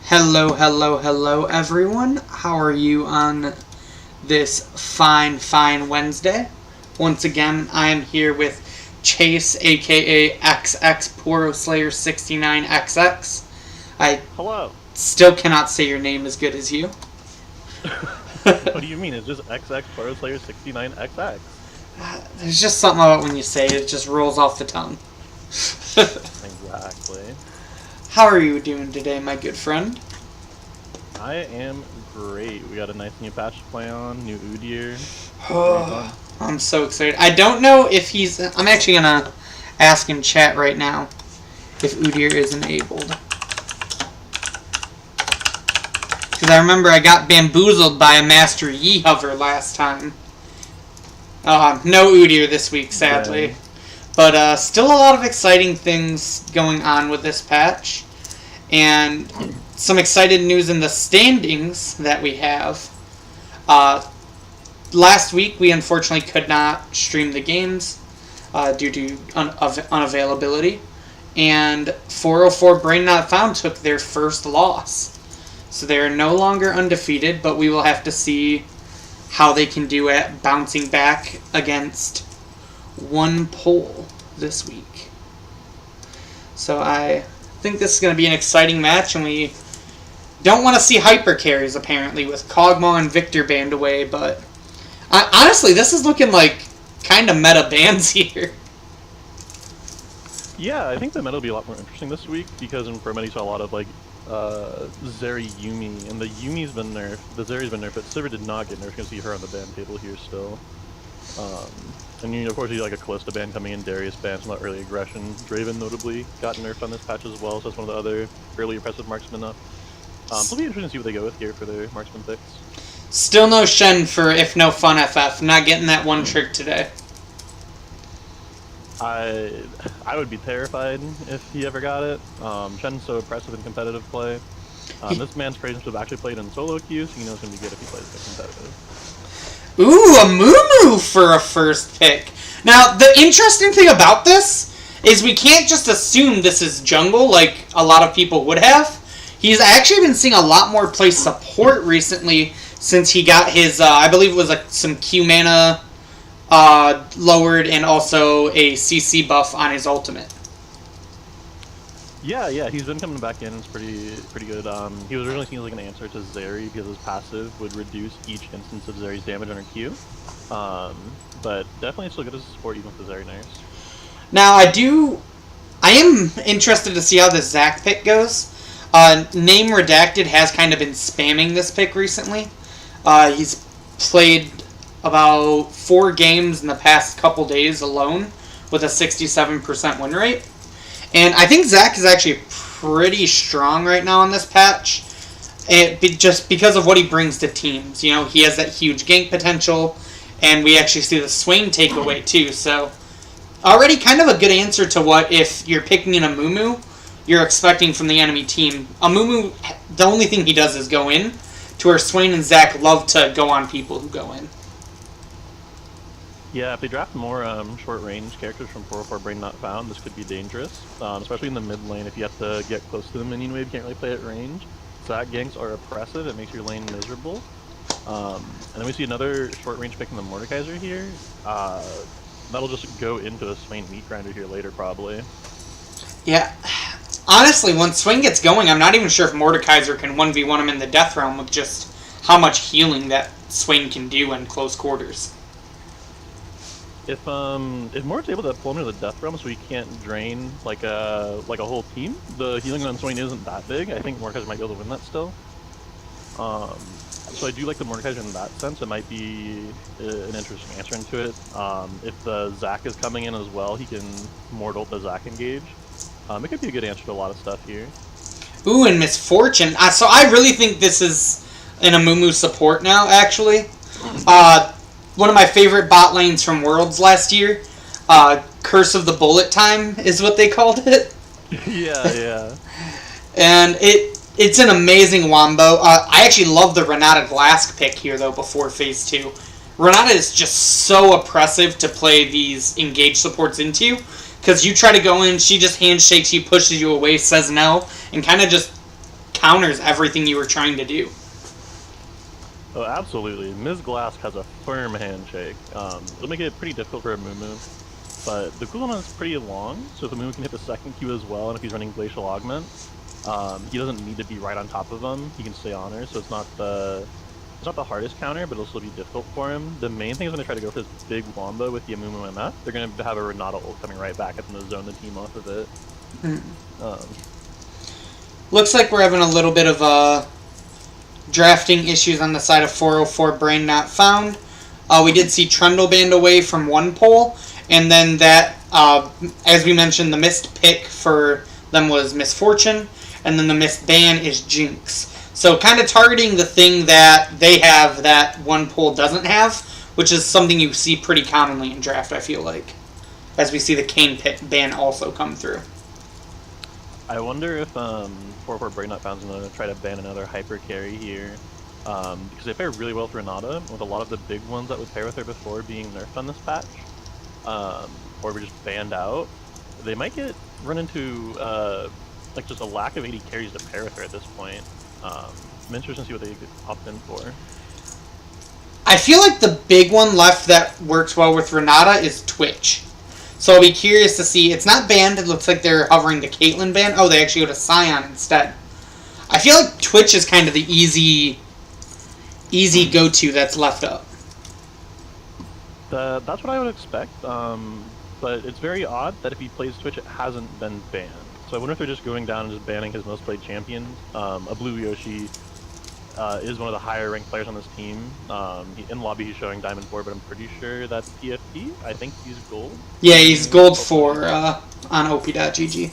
Hello, hello, hello, everyone. How are you on this fine Wednesday? Once again, I am here with Chase, aka XX Poro Slayer 69XX. I Hello. still cannot say your name as good as you. What do you mean? It's just XX Pro Slayer 69XX. There's just something about when you say it, it just rolls off the tongue. Exactly. How are you doing today, my good friend? I am great. We got a nice new patch to play on, new Udyr. I'm so excited. I don't know if he's... I'm actually going to ask in chat right now if Udyr is enabled. Because I remember I got bamboozled by a Master Yi hover last time. No Udyr this week, sadly. Yeah. But still a lot of exciting things going on with this patch. And some excited news in the standings that we have. Last week, we unfortunately could not stream the games due to unavailability. And 404 Brain Not Found took their first loss. So they are no longer undefeated, but we will have to see how they can do at bouncing back against one pole this week. So I think this is going to be an exciting match, and we don't want to see hyper carries apparently with Kog'Maw and Victor banned away, but honestly, this is looking like kind of meta bans here. Yeah, I think the meta will be a lot more interesting this week because in Pro Meta you saw a lot of like Zeri Yuumi, and the Yuumi's been nerfed, the Zeri's been nerfed, but Sivir did not get nerfed. You're going to see her on the ban table here still. And of course you like a Kalista ban coming in, Darius ban, some early aggression. Draven notably got nerfed on this patch as well, so that's one of the other early impressive marksmen up. It'll be interesting to see what they go with here for their marksman picks. Still no Shen for If No Fun FF, not getting that one trick today. I would be terrified if he ever got it. Shen's so impressive in competitive play. This man's praised to have actually played in solo queue, so you know it's going to be good if he plays a bit competitive. Ooh, a Mumu for a first pick. Now, the interesting thing about this is we can't just assume this is jungle like a lot of people would have. He's actually been seeing a lot more play support recently since he got his, I believe it was like some Q mana lowered and also a CC buff on his ultimate. Yeah, he's been coming back in. It's pretty good. He was originally seen as like an answer to Zeri because his passive would reduce each instance of Zeri's damage under Q. But definitely still good as a support even with the Zeri nerfs. Now, I am interested to see how this Zac pick goes. Name Redacted has kind of been spamming this pick recently. He's played about 4 games in the past couple days alone with a 67% win rate. And I think Zac is actually pretty strong right now on this patch, just because of what he brings to teams. You know, he has that huge gank potential, and we actually see the Swain takeaway too. So already kind of a good answer to what if you're picking an Amumu, you're expecting from the enemy team. Amumu, the only thing he does is go in, to where Swain and Zac love to go on people who go in. Yeah, if they draft more short-range characters from 404 Brain Not Found, this could be dangerous, especially in the mid lane if you have to get close to the minion wave, you can't really play at range. Zac ganks are oppressive, it makes your lane miserable. And then we see another short-range pick in the Mordekaiser here. That'll just go into a Swain meat grinder here later, probably. Yeah. Honestly, when Swain gets going, I'm not even sure if Mordekaiser can 1v1 him in the Death Realm with just how much healing that Swain can do in close quarters. If Mord's able to pull him to the Death Realm so he can't drain like a whole team, the healing on Swain isn't that big. I think Mordekaiser might be able to win that still. So I do like the Mordekaiser in that sense. It might be an interesting answer into it. If the Zac is coming in as well, he can Mortal the Zac engage. It could be a good answer to a lot of stuff here. Ooh, and Misfortune. So I really think this is an Amumu support now, actually. One of my favorite bot lanes from Worlds last year, Curse of the Bullet Time is what they called it. Yeah. And it's an amazing wombo. I actually love the Renata Glask pick here, though, before Phase 2. Renata is just so oppressive to play these engage supports into, because you try to go in, she just handshakes you, pushes you away, says no, and kind of counters everything you were trying to do. Oh, absolutely. Ms. Glass has a firm handshake. It'll make it pretty difficult for a Mumu, but the cooldown is pretty long, so if the Mumu can hit the second Q as well, and if he's running Glacial Augment, he doesn't need to be right on top of him. He can stay on her, so it's not the hardest counter, but it'll still be difficult for him. The main thing is when they try to go for this big wombo with the Amumu MF, they're going to have a Renata ult coming right back up in the zone the team off of it. Looks like we're having a little bit of drafting issues on the side of 404 Brain Not Found. We did see Trundle banned away from one poll, and then that, as we mentioned, the missed pick for them was Misfortune, and then the missed ban is Jinx. So kind of targeting the thing that they have that one poll doesn't have, which is something you see pretty commonly in draft, I feel like, as we see the Kayn pick ban also come through. I wonder if 4-4 Brain Not Found is going to try to ban another hyper carry here, because they pair really well with Renata, with a lot of the big ones that would pair with her before being nerfed on this patch, or were just banned out. They might run into like just a lack of AD carries to pair with her at this point. I'm interested to see what they opt in for. I feel like the big one left that works well with Renata is Twitch. So I'll be curious to see. It's not banned. It looks like they're hovering the Caitlyn ban. Oh, they actually go to Sion instead. I feel like Twitch is kind of the easy go-to that's left up. That's what I would expect. But it's very odd that if he plays Twitch, it hasn't been banned. So I wonder if they're just going down and just banning his most played champions. A Blue Yoshi is one of the higher ranked players on this team. In lobby he's showing Diamond 4, but I'm pretty sure that's PFP. I think he's gold. Yeah, he's gold 4 on OP.GG.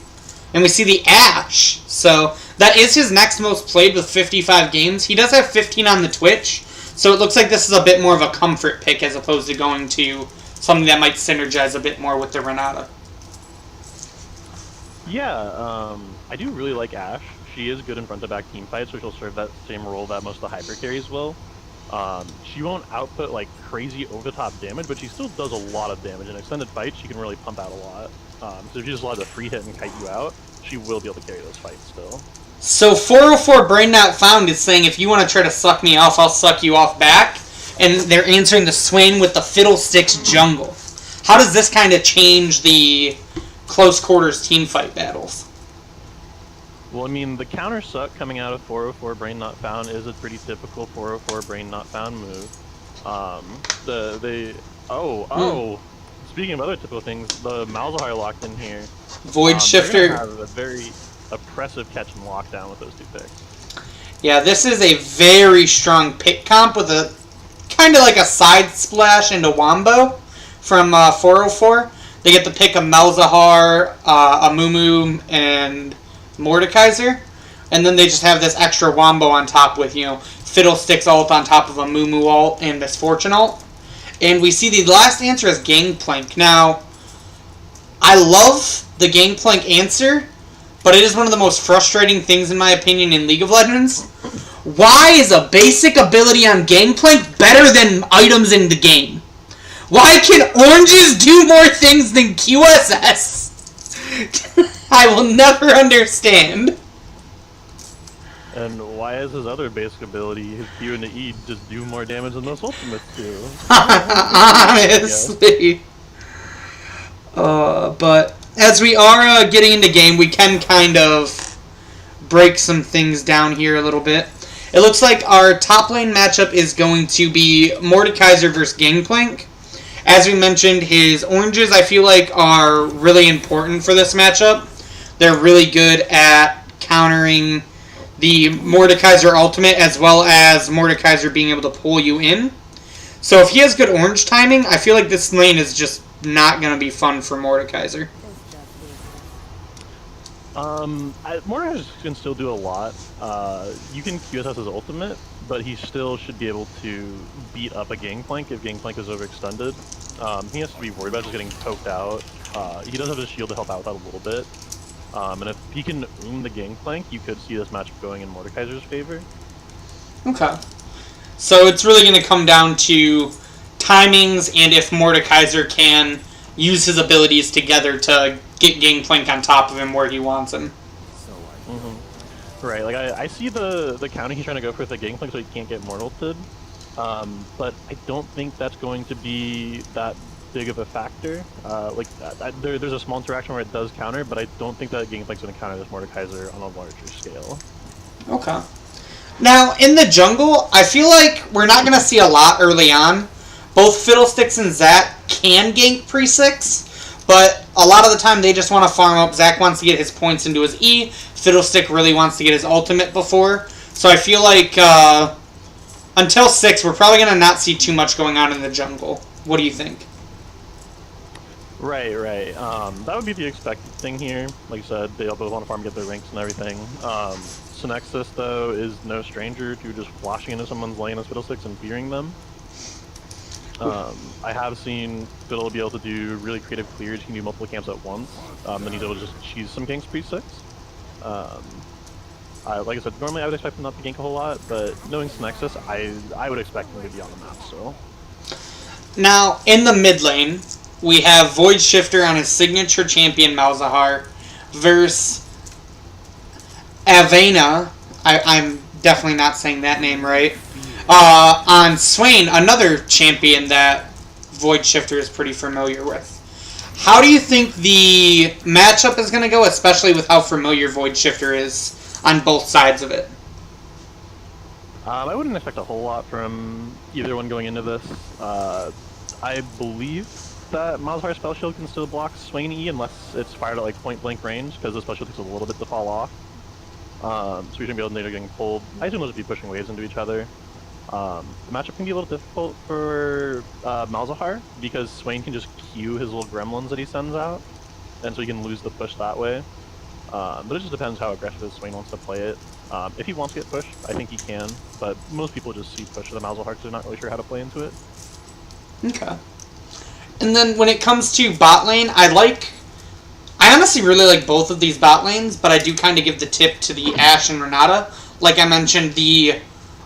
And we see the Ashe. So that is his next most played with 55 games. He does have 15 on the Twitch. So it looks like this is a bit more of a comfort pick as opposed to going to something that might synergize a bit more with the Renata. Yeah, I do really like Ashe. She is good in front-to-back team fights, so she'll serve that same role that most of the hyper carries will. She won't output like crazy over-the-top damage, but she still does a lot of damage. In extended fights, she can really pump out a lot. So if you just allow the free hit and kite you out, she will be able to carry those fights still. So 404 Brain Not Found is saying, if you want to try to suck me off, I'll suck you off back. And they're answering the Swain with the Fiddlesticks Jungle. How does this kind of change the close quarters team fight battles? Well, I mean, the counter suck coming out of 404 Brain Not Found is a pretty typical 404 Brain Not Found move. Speaking of other typical things, the Malzahar locked in here. Void Shifter. They're gonna have a very oppressive catch and lockdown with those two picks. Yeah, this is a very strong pick comp with a kind of like a side splash into Wombo from 404. They get the pick of Malzahar, Amumu, and Mordekaiser, and then they just have this extra Wombo on top with, Fiddlesticks ult on top of a Mumu ult and Misfortune ult. And we see the last answer as Gangplank. Now, I love the Gangplank answer, but it is one of the most frustrating things, in my opinion, in League of Legends. Why is a basic ability on Gangplank better than items in the game? Why can oranges do more things than QSS? I will never understand. And why is his other basic ability, his Q and the E, just do more damage than those ultimates do? Honestly. But as we are getting into game, we can kind of break some things down here a little bit. It looks like our top lane matchup is going to be Mordekaiser versus Gangplank. As we mentioned, his oranges, I feel like, are really important for this matchup. They're really good at countering the Mordekaiser ultimate, as well as Mordekaiser being able to pull you in. So if he has good orange timing, I feel like this lane is just not going to be fun for Mordekaiser. Mordekaiser can still do a lot. You can QSS his ultimate, but he still should be able to beat up a Gangplank if Gangplank is overextended. He has to be worried about just getting poked out. He does have his shield to help out with that a little bit. And if he can the Gangplank, you could see this matchup going in Mordekaiser's favor. Okay. So it's really going to come down to timings and if Mordekaiser can use his abilities together to get Gangplank on top of him where he wants him. Right, like I see the counter he's trying to go for with the Gangplank so he can't get Mortalted, but I don't think that's going to be that big of a factor. There's a small interaction where it does counter, but I don't think that Gangplank's going to counter this Mordekaiser on a larger scale. Okay. Now, in the jungle, I feel like we're not going to see a lot early on. Both Fiddlesticks and Zac can gank pre-6, but a lot of the time they just want to farm up. Zac wants to get his points into his E. Fiddlestick really wants to get his ultimate before. So I feel like until 6, we're probably going to not see too much going on in the jungle. What do you think? Right. That would be the expected thing here. Like you said, they both want to farm, get their ranks and everything. Synexus, though, is no stranger to just flashing into someone's lane as Fiddlesticks and fearing them. I have seen Fiddle be able to do really creative clears. He can do multiple camps at once. Then he's able to just cheese some ganks pre-6. Like I said, normally I would expect him not to gank a whole lot, but knowing Synexus, I would expect him to be on the map still. Now, in the mid lane, we have Void Shifter on his signature champion Malzahar versus Avena. I'm definitely not saying that name right. On Swain, another champion that Void Shifter is pretty familiar with. How do you think the matchup is going to go, especially with how familiar Void Shifter is on both sides of it? I wouldn't expect a whole lot from either one going into this. I believe that Malzahar's Spell Shield can still block Swain E unless it's fired at like point blank range, because the Spell Shield takes a little bit to fall off. So you're going to be able to later getting pulled. I assume those would be pushing waves into each other. The matchup can be a little difficult for Malzahar, because Swain can just Q his little gremlins that he sends out, and so he can lose the push that way. But it just depends how aggressive Swain wants to play it. If he wants to get pushed, I think he can, but most people just see push to the Malzahar because they're not really sure how to play into it. Okay. And then when it comes to bot lane, I honestly really like both of these bot lanes, but I do kind of give the tip to the Ashe and Renata. Like I mentioned, the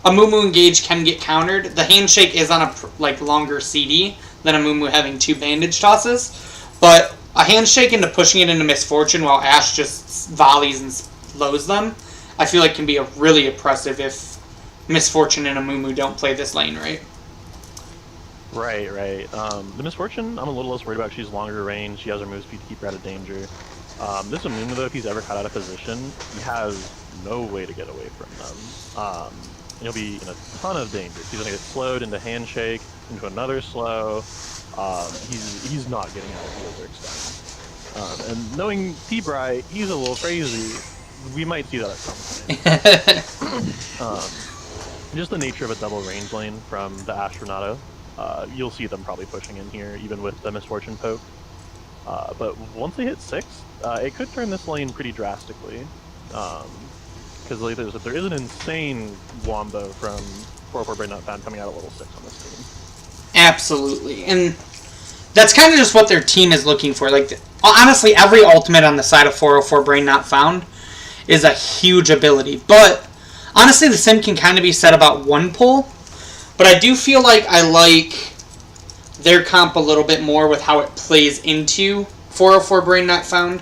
Amumu engage can get countered. The handshake is on a longer CD than Amumu having 2 bandage tosses, but a handshake into pushing it into Misfortune while Ashe just volleys and slows them, I feel like can be really oppressive if Misfortune and Amumu don't play this lane right. Right. The Misfortune, I'm a little less worried about. She's longer range. She has her move speed to keep her out of danger. This Amumu, though, if he's ever caught out of position, he has no way to get away from them. And he'll be in a ton of danger. He's going to get slowed into handshake, into another slow. He's not getting out of the overextend. And knowing T-Bry, he's a little crazy. We might see that at some point. Just the nature of a double range lane from the Ashe Renata. You'll see them probably pushing in here, even with the Misfortune poke. But once they hit 6, it could turn this lane pretty drastically. Because like, there is an insane wombo from 404 Brain Not Found coming out at level 6 on this team. Absolutely. And that's kind of just what their team is looking for. Like, honestly, every ultimate on the side of 404 Brain Not Found is a huge ability. But honestly, the same can kind of be said about One Pull. But I do feel like I like their comp a little bit more with how it plays into 404 Brain Not Found.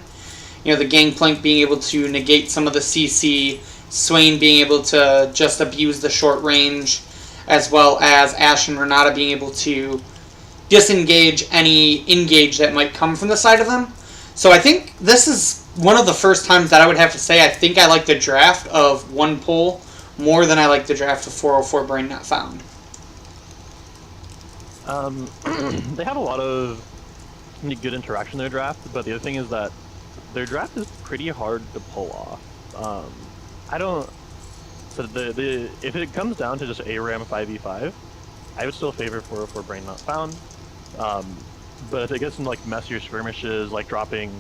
You know, the Gangplank being able to negate some of the CC, Swain being able to just abuse the short range, as well as Ashe and Renata being able to disengage any engage that might come from the side of them. So I think this is one of the first times that I would have to say I think I like the draft of One Pull more than I like the draft of 404 Brain Not Found. They have a lot of good interaction in their draft, but the other thing is that their draft is pretty hard to pull off. If it comes down to just ARAM 5v5, I would still favor 404 Brain Not Found. But if it gets into like messier skirmishes, like dropping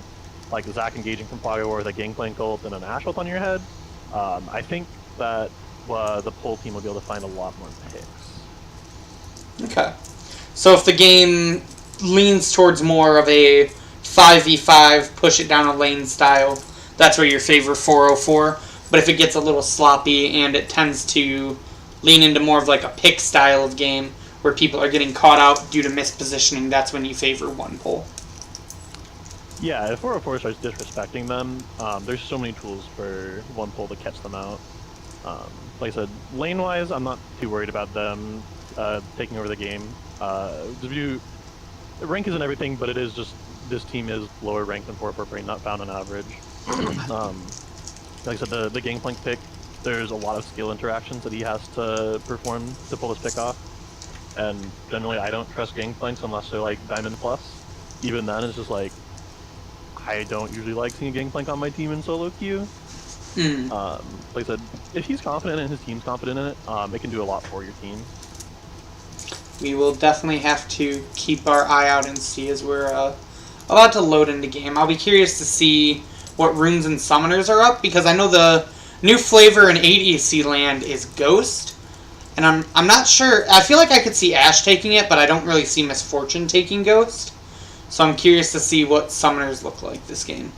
like Zac engaging from Plaga War with a Gangplank ult and an Ashe ult on your head, I think that the pull team will be able to find a lot more picks. Okay. So if the game leans towards more of a 5v5, push it down a lane style, that's where you favor 404. But if it gets a little sloppy and it tends to lean into more of like a pick style of game where people are getting caught out due to mispositioning, that's when you favor One Pull. Yeah, if 404 starts disrespecting them, there's so many tools for one pull to catch them out. Like I said, lane-wise, I'm not too worried about them taking over the game. Rank isn't everything, but it is just this team is lower ranked than 404 Brain Not Found on average. Like I said, the Gangplank pick, there's a lot of skill interactions that he has to perform to pull this pick off. And generally, I don't trust Gangplanks unless they're like Diamond Plus. Even then, it's just like, I don't usually like seeing a Gangplank on my team in solo queue. Like I said, if he's confident and his team's confident in it, it can do a lot for your team. We will definitely have to keep our eye out and see as we're about to load into game. I'll be curious to see what runes and summoners are up, because I know the new flavor in ADC land is Ghost, and I'm not sure. I feel like I could see Ashe taking it, but I don't really see Misfortune taking Ghost. So I'm curious to see what summoners look like this game.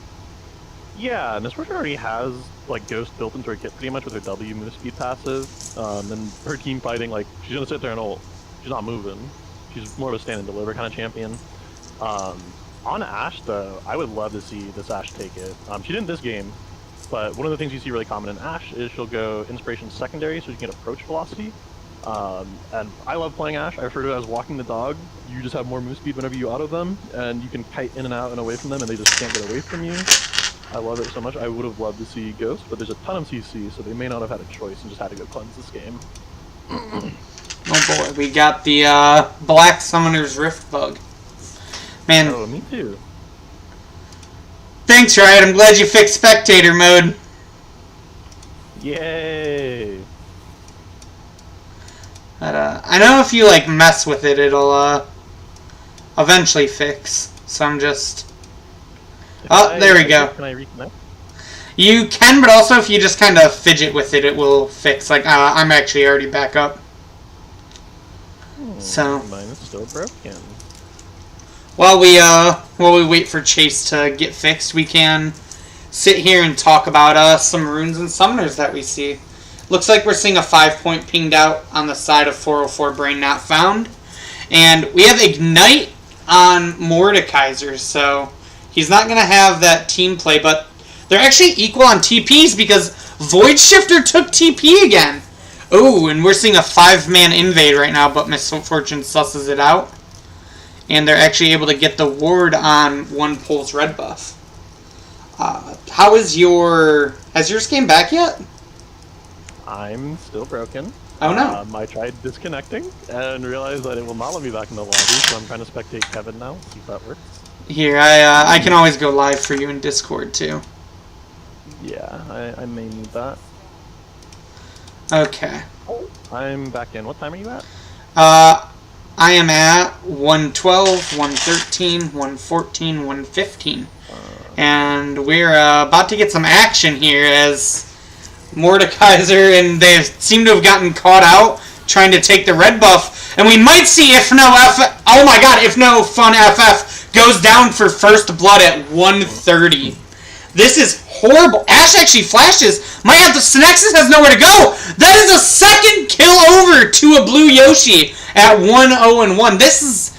Yeah, Misfortune already has like Ghost built into her kit pretty much with her W move speed passive, and her team fighting, like, she's gonna sit there and ult. She's not moving. She's more of a stand and deliver kind of champion. On Ashe, though, I would love to see this Ashe take it. She didn't this game, but one of the things you see really common in Ashe is she'll go Inspiration Secondary so you can get approach velocity. And I love playing Ashe. I refer to it as walking the dog. You just have more move speed whenever you auto them, and you can kite in and out and away from them, and they just can't get away from you. I love it so much. I would have loved to see Ghost, but there's a ton of CC, so they may not have had a choice and just had to go cleanse this game. Oh boy, we got the Black Summoner's Rift bug. Man. Oh, me too. Thanks, Riot. I'm glad you fixed spectator mode. Yay! But, I know if you like mess with it, it'll eventually fix. So I'm just... there we go. Can I reconnect? You can, but also if you just kind of fidget with it, it will fix. Like, I'm actually already back up. So mine is still broken. While we wait for Chase to get fixed, we can sit here and talk about some runes and summoners that we see. Looks like we're seeing a 5-point pinged out on the side of 404 Brain Not Found. And we have Ignite on Mordekaiser, so he's not going to have that team play, but they're actually equal on TPs because Void Shifter took TP again. Oh, and we're seeing a 5-man invade right now, but Misfortune susses it out. And they're actually able to get the ward on one pull's red buff. How is has yours came back yet? I'm still broken. Oh no. I tried disconnecting and realized that it will not let me back in the lobby, so I'm trying to spectate Kevin now, see if that works. Here, I can always go live for you in Discord too. Yeah, I may need that. Okay. I'm back in. What time are you at? I am at 112, 113, 114, 115. And we're about to get some action here as Mordekaiser and they seem to have gotten caught out trying to take the red buff. And we might see if no Fun FF goes down for first blood at 130. This is horrible. Ashe actually flashes. Might have the Synexus has nowhere to go. That is a second kill over to a blue Yoshi at 1-0-1. This is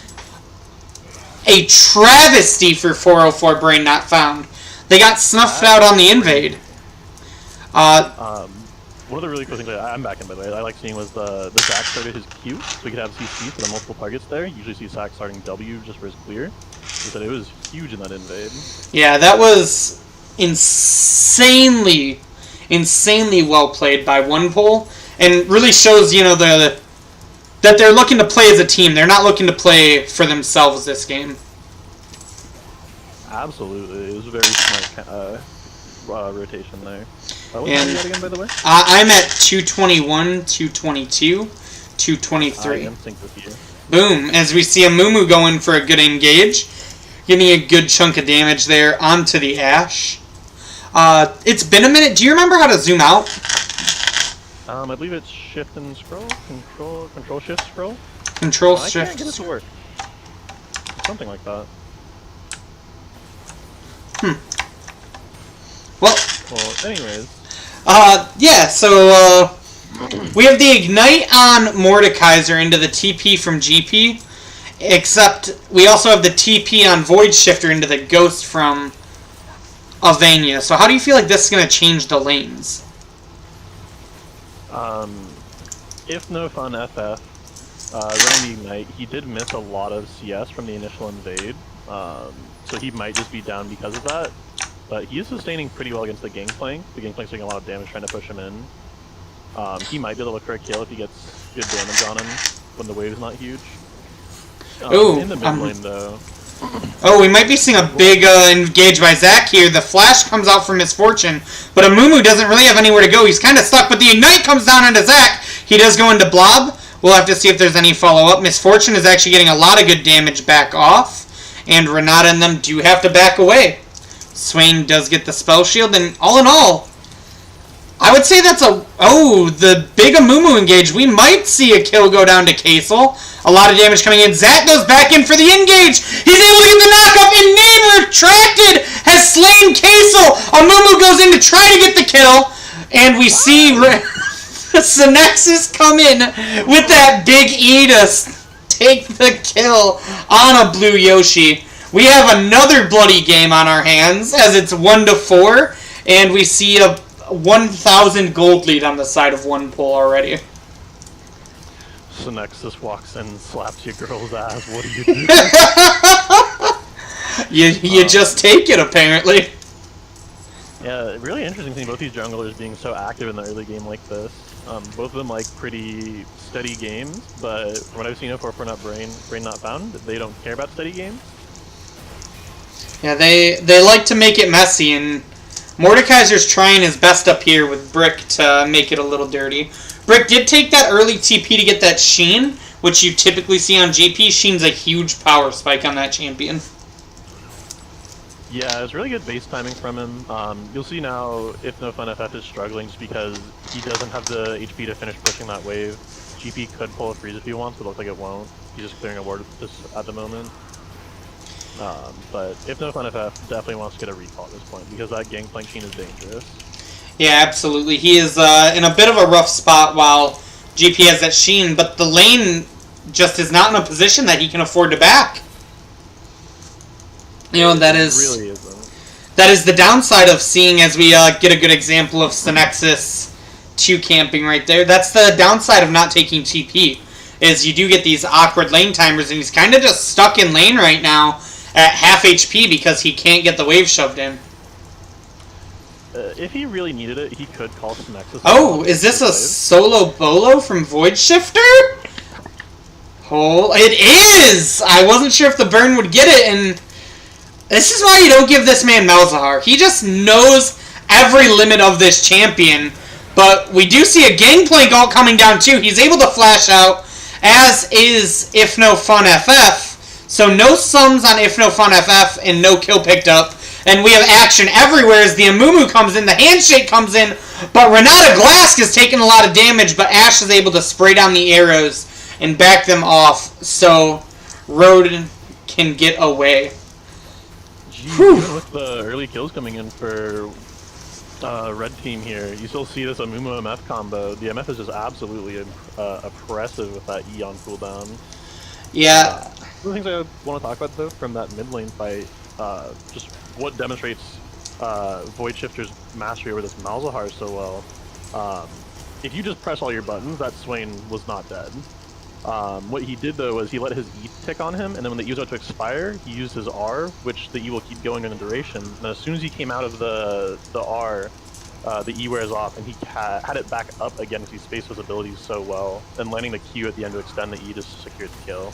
a travesty for 404 Brain Not Found. They got snuffed out on the invade. One of the really cool things I'm back in, by the way, I like seeing was the Zac started his Q, so we could have CC for the multiple targets there. You usually see Zac starting W just for his clear. But it was huge in that invade. Yeah, that was insanely well played by OnePoll, and really shows, that they're looking to play as a team. They're not looking to play for themselves this game. Absolutely, it was a very smart rotation there. What time are you at again, by the way? I'm at 221, 222, 223. I am synced with you. Boom! As we see a Mumu going for a good engage, getting a good chunk of damage there onto the Ashe. It's been a minute. Do you remember how to zoom out? I believe it's shift and scroll, control shift scroll. Control shift. I can't get it to work. Something like that. Well, anyways. Yeah. So we have the Ignite on Mordekaiser into the TP from GP, Except we also have the TP on Void Shifter into the Ghost from Avania. So how do you feel like this is going to change the lanes? If no fun FF, running the Ignite, he did miss a lot of CS from the initial invade, so he might just be down because of that. But he is sustaining pretty well against the Gangplank. The Gangplank's doing a lot of damage trying to push him in. He might be able to look for a kill if he gets good damage on him when the wave's not huge. In the mid lane, though. Oh, we might be seeing a big engage by Zac here. The flash comes out for Misfortune, but Amumu doesn't really have anywhere to go. He's kind of stuck, but the Ignite comes down onto Zac. He does go into Blob. We'll have to see if there's any follow-up. Misfortune is actually getting a lot of good damage back off, and Renata and them do have to back away. Swain does get the spell shield, and all in all, I would say that's a... Oh, the big Amumu engage. We might see a kill go down to Kaysel. A lot of damage coming in. Zac goes back in for the engage. He's able to get the knockup, and Name Retracted has slain Kaysel. Amumu goes in to try to get the kill, and we see Synexus come in with that big E to take the kill on a blue Yoshi. We have another bloody game on our hands, as it's 1-4, and we see a 1,000 gold lead on the side of OnePool already. Synexus walks in and slaps your girl's ass. What do you do? you just take it, apparently. Yeah, really interesting thing, both these junglers being so active in the early game like this. Both of them like pretty steady games, but from what I've seen for Not Brain Not Found, they don't care about steady games. Yeah, they like to make it messy, and Mordekaiser's trying his best up here with Brick to make it a little dirty. Brick did take that early TP to get that Sheen, which you typically see on GP. Sheen's a huge power spike on that champion. Yeah, it was really good base timing from him. You'll see now if No Fun FF is struggling just because he doesn't have the HP to finish pushing that wave. GP could pull a freeze if he wants, but it looks like it won't. He's just clearing a ward at the moment. But if No Fun FF definitely wants to get a recall at this point because that Gangplank Sheen is dangerous. Yeah, absolutely. He is in a bit of a rough spot while GP has that Sheen, but the lane just is not in a position that he can afford to back. You know, that is really isn't. That is the downside of seeing, as we get a good example of Synexus 2 camping right there. That's the downside of not taking TP, is you do get these awkward lane timers, and he's kind of just stuck in lane right now at half HP because he can't get the wave shoved in. If he really needed it, he could call Synexus. Oh, is this a solo bolo from Void Shifter? Oh, it is! I wasn't sure if the burn would get it, and this is why you don't give this man Malzahar. He just knows every limit of this champion, but we do see a Gangplank ult coming down too. He's able to flash out, as is If No Fun FF. So no sums on If No Fun FF and no kill picked up. And we have action everywhere as the Amumu comes in, the handshake comes in, but Renata Glask is taking a lot of damage, but Ashe is able to spray down the arrows and back them off so Roden can get away. Even with the early kills coming in for red team here, you still see this Amumu MF combo. The MF is just absolutely oppressive with that E on cooldown. Yeah. One of the things I want to talk about though from that mid lane fight, just what demonstrates Void Shifter's mastery over this Malzahar so well. If you just press all your buttons, that Swain was not dead. What he did though was he let his E tick on him, and then when the E was about to expire, he used his R, which the E will keep going in the duration. And as soon as he came out of the R, the E wears off, and he had it back up again because he spaced his abilities so well, and landing the Q at the end to extend the E to secure the kill.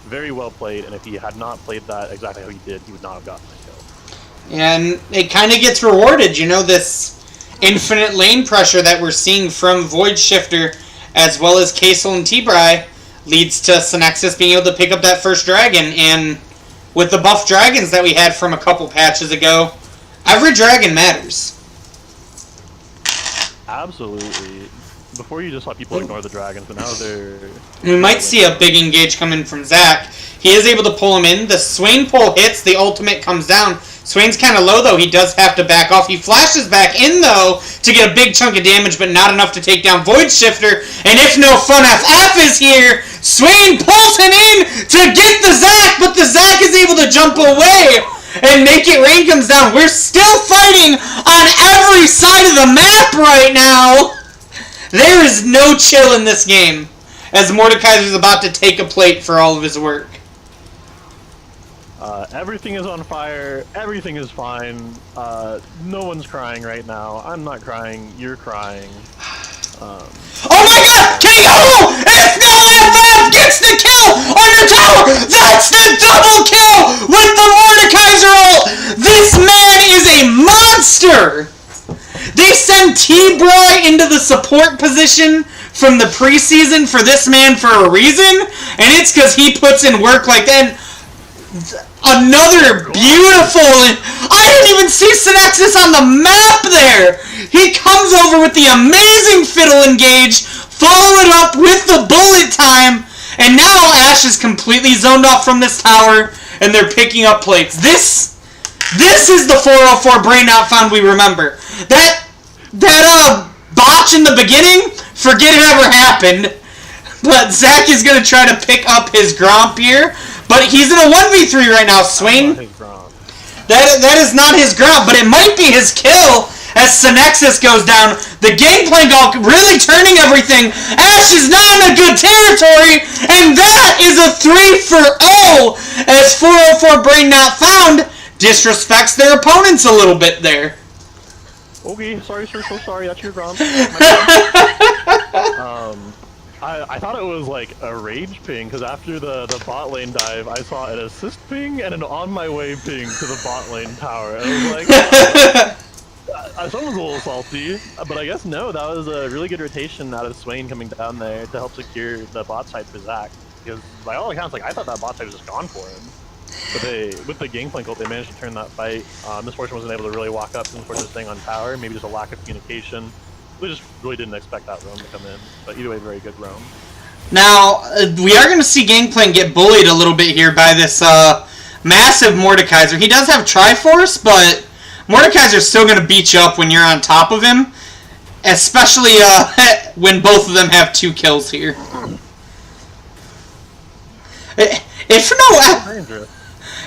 Very well played, and if he had not played that exactly how he did, he would not have gotten the kill. And it kind of gets rewarded, you know, this infinite lane pressure that we're seeing from Void Shifter, as well as Kaysel and T-Bry, leads to Synexus being able to pick up that first dragon. And with the buff dragons that we had from a couple patches ago, every dragon matters. Absolutely. Before you just let people ignore the dragons, but now they're... We might see a big engage come in from Zac. He is able to pull him in. The Swain pull hits, the ultimate comes down. Swain's kind of low, though. He does have to back off. He flashes back in, though, to get a big chunk of damage, but not enough to take down Void Shifter. And if no Fun FF is here, Swain pulls him in to get the Zac, but the Zac is able to jump away and make it. Rain comes down. We're still fighting on every side of the map right now. There is no chill in this game, as Mordekaiser's about to take a plate for all of his work. Everything is on fire. Everything is fine. No one's crying right now. I'm not crying. You're crying. Oh my god! KO! If no FF gets the kill on your tower! That's the double kill with the Mordekaiser ult! This man is a monster! They send T-Bry into the support position from the preseason for this man for a reason, and it's because he puts in work like that. Another beautiful... I didn't even see Synexus on the map there! He comes over with the amazing Fiddle Engage, follow it up with the bullet time, and now Ashe is completely zoned off from this tower, and they're picking up plates. This is the 404 Brain Not Found we remember. That botch in the beginning, forget it ever happened. But Zac is going to try to pick up his Gromp here. But he's in a 1v3 right now, Swain. That is not his Gromp, but it might be his kill as Synexus goes down. The Gangplank all really turning everything. Ashe is not in a good territory, and that is a 3-for-0 as 404 Brain Not Found disrespects their opponents a little bit there. Okay, sorry, sir, so sorry, that's your Gromp. I thought it was like a rage ping, because after the bot lane dive, I saw an assist ping and an on my way ping to the bot lane tower. And I was like, someone's a little salty, but I guess no, that was a really good rotation out of Swain coming down there to help secure the bot side for Zac. Because by all accounts, like I thought that bot side was just gone for him. But with the Gangplank ult, they managed to turn that fight. Mistfortune wasn't able to really walk up since we're just staying on tower, maybe just a lack of communication. We just really didn't expect that roam to come in, but either way, very good roam. Now, we are going to see Gangplank get bullied a little bit here by this massive Mordekaiser. He does have Triforce, but Mordekaiser's still going to beat you up when you're on top of him, especially when both of them have 2 kills here. If no,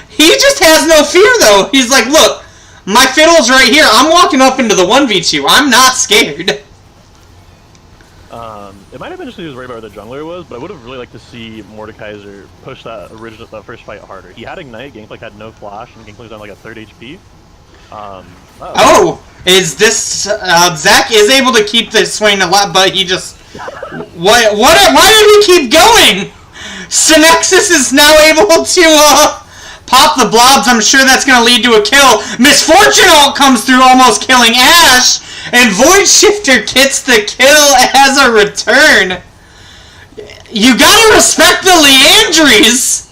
he just has no fear, though. He's like, look, my Fiddle's right here. I'm walking up into the 1v2. I'm not scared. It might have been just he was worried about where the jungler was, but I would have really liked to see Mordekaiser push that first fight harder. He had Ignite, Gangplank had no flash, and Gangplank's on like a 3rd HP. Is this... Zac is able to keep the Swain alive, but he just... Why did he keep going? Synexus is now able to pop the blobs. I'm sure that's going to lead to a kill. Mistfortune ult comes through, almost killing Ashe, and Void Shifter gets the kill as a return. You gotta respect the Leandries!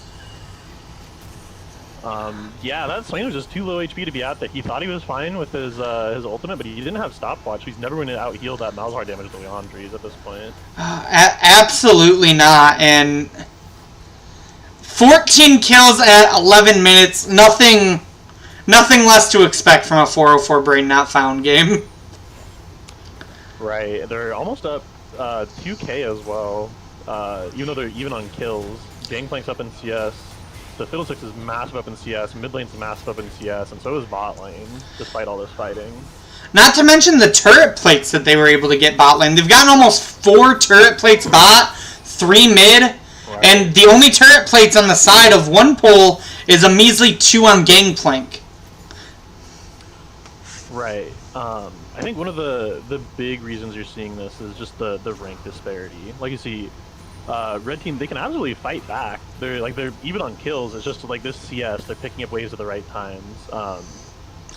Yeah, that Swain was just too low HP to be out there. He thought he was fine with his ultimate, but he didn't have stopwatch. He's never going to out-heal that Malzahar damage to Leandries at this point. Absolutely not, and 14 kills at 11 minutes. Nothing less to expect from a 404 Brain Not Found game. Right, they're almost up 2k as well, even though they're even on kills. Gangplank's up in CS, the Fiddlesticks is massive up in CS, mid lane's massive up in CS, and so is bot lane, despite all this fighting. Not to mention the turret plates that they were able to get bot lane. They've gotten almost 4 turret plates bot, 3 mid, right. And the only turret plates on the side of one pole is a measly 2 on Gangplank. Right. I think one of the big reasons you're seeing this is just the rank disparity. Like you see, Red Team, they can absolutely fight back. They're even on kills. It's just like this CS, they're picking up waves at the right times.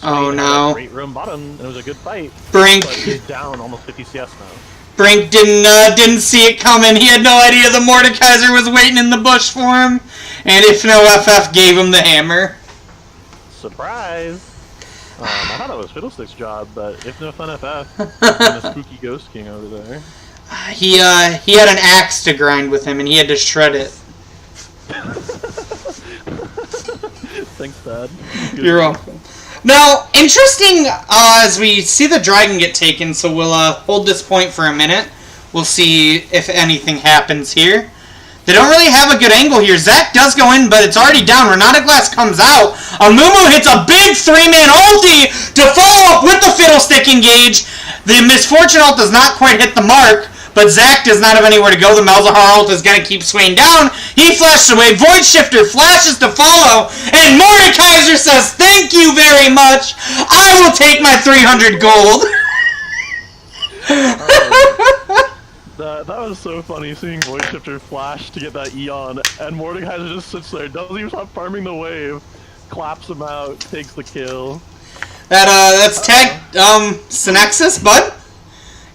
Oh no! Great room bottom, and it was a good fight. Brink, but he's down almost 50 CS now. Brink didn't see it coming. He had no idea the Mordekaiser was waiting in the bush for him, and if no FF gave him the hammer. Surprise! I thought that was Fiddlestick's job, but if no fun FF, the spooky Ghost King over there. He had an axe to grind with him, and he had to shred it. Thanks, Dad. You're welcome. Now, interesting, as we see the dragon get taken, so we'll hold this point for a minute. We'll see if anything happens here. They don't really have a good angle here. Zac does go in, but it's already down. Renata Glass comes out. Amumu hits a big 3-man ulti to follow up with the Fiddlestick engage. The Misfortune ult does not quite hit the mark, but Zac does not have anywhere to go. The Malzahar ult is going to keep Swain down. He flashes away. Void Shifter flashes to follow, and Mordekaiser says, "Thank you very much. I will take my 300 gold." That was so funny, seeing Void Shifter flash to get that Eon, and Mordekaiser just sits there, doesn't even stop farming the wave, claps him out, takes the kill. That's tag, Synexus, bud?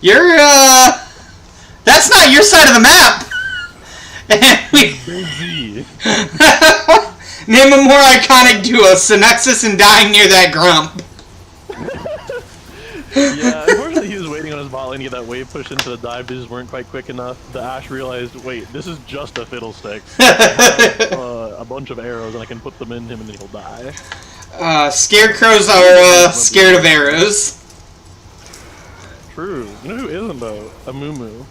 You're, that's not your side of the map! Busy. Name a more iconic duo, Synexus and dying near that grump. Yeah, unfortunately he was waiting on his bot lane to get that wave push into the dive, they just weren't quite quick enough. The Ashe realized, wait, this is just a Fiddlestick. A bunch of arrows and I can put them in him and then he'll die. Scarecrows are, scared of arrows. True. You know who isn't though? Amumu.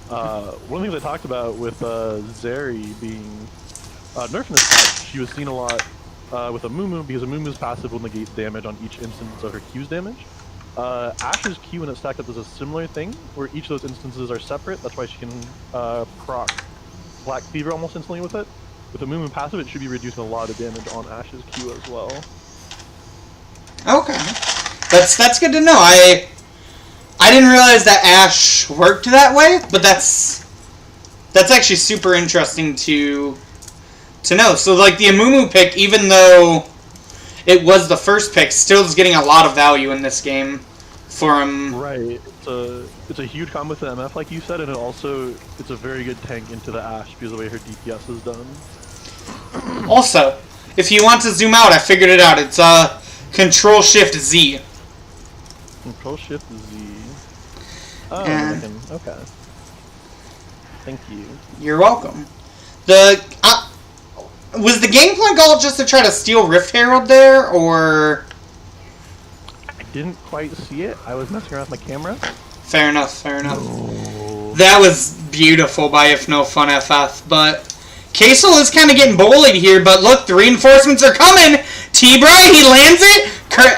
One of the things I talked about with Zeri being nerfed in this patch, she was seen a lot with Amumu because Amumu's passive will negate damage on each instance of her Q's damage. Ashe's Q when it's stacked up does a similar thing, where each of those instances are separate. That's why she can proc Black Cleaver almost instantly with it. With the Amumu passive, it should be reducing a lot of damage on Ashe's Q as well. Okay, that's good to know. I didn't realize that Ashe worked that way, but that's actually super interesting to know. So like the Amumu pick, even though it was the first pick, still is getting a lot of value in this game for him. Right. It's a huge combo with the MF, like you said, and it's a very good tank into the Ashe because of the way her DPS is done. Also, if you want to zoom out, I figured it out. It's Control-Shift-Z. Control-Shift-Z. Oh, okay. Thank you. You're welcome. Was the Gangplank ult just to try to steal Rift Herald there, or...? I didn't quite see it. I was messing around with my camera. Fair enough, fair enough. Oh. That was beautiful by If No Fun FF, but... Kaysel is kind of getting bullied here, but look, the reinforcements are coming! T-Bry, he lands it,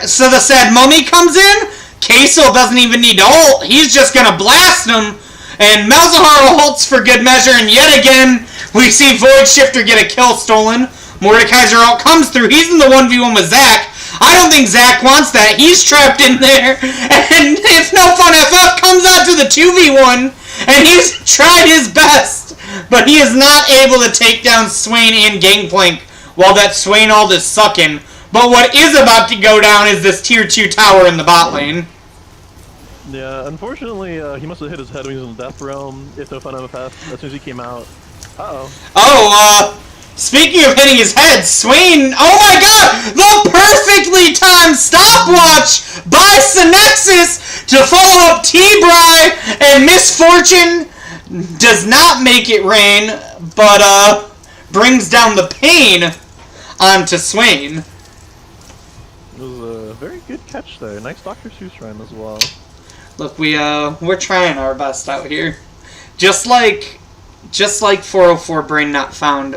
so the Sad Mummy comes in, Kaysel doesn't even need to ult, he's just gonna blast him, and Malzahar ults for good measure, and yet again, we see Void Shifter get a kill stolen. Mordekaiser ult comes through, he's in the 1v1 with Zac. I don't think Zac wants that, he's trapped in there, and If No Fun FF comes out to the 2v1, and he's tried his best, but he is not able to take down Swain and Gangplank while that Swain ult is sucking. But what is about to go down is this tier 2 tower in the bot lane. Yeah, unfortunately, he must have hit his head when he was in the Death Realm, If No Fun FF, as soon as he came out. Speaking of hitting his head, Swain, oh my god, the perfectly timed stopwatch by Synexus to follow up T-Bry, and Misfortune does not make it rain, but brings down the pain onto Swain. It was a very good catch there. Nice Dr. Seuss rhyme as well. Look, we're trying our best out here. Just like 404 Brain Not Found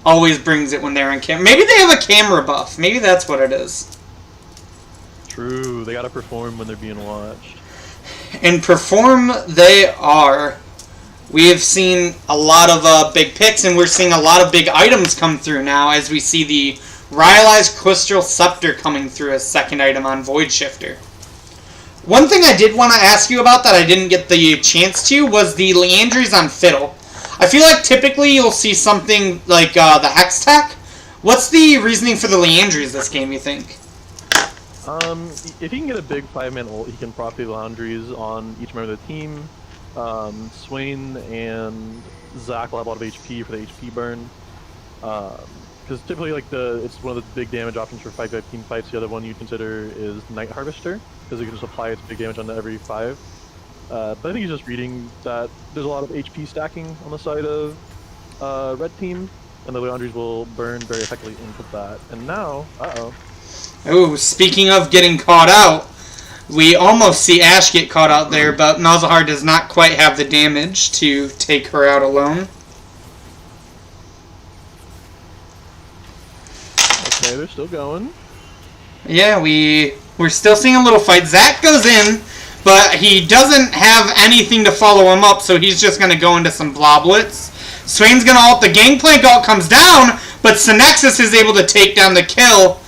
always brings it when they're on camera. Maybe they have a camera buff. Maybe that's what it is. True, they gotta perform when they're being watched. And perform they are. We have seen a lot of big picks, and we're seeing a lot of big items come through now as we see the Rylai's Crystal Scepter coming through as second item on Void Shifter. One thing I did want to ask you about that I didn't get the chance to was the Liandry's on Fiddle. I feel like typically you'll see something like the Hextech. What's the reasoning for the Liandry's this game, you think? If he can get a big 5-man ult, he can proc the Liandry's on each member of the team. Swain and Zac will have a lot of HP for the HP burn. Because typically, like it's one of the big damage options for 5v5 team fights. The other one you consider is Night Harvester, because it can just apply its big damage onto every 5. But I think he's just reading that there's a lot of HP stacking on the side of red team, and the Liandry's will burn very effectively into that. And now, Oh, speaking of getting caught out, we almost see Ash get caught out there, but Malzahar does not quite have the damage to take her out alone. Okay, they're still going. Yeah, we're still seeing a little fight. Zac goes in, but he doesn't have anything to follow him up, so he's just going to go into some bloblets. Swain's going to ult. The Gangplank ult comes down, but Synexus is able to take down the kill.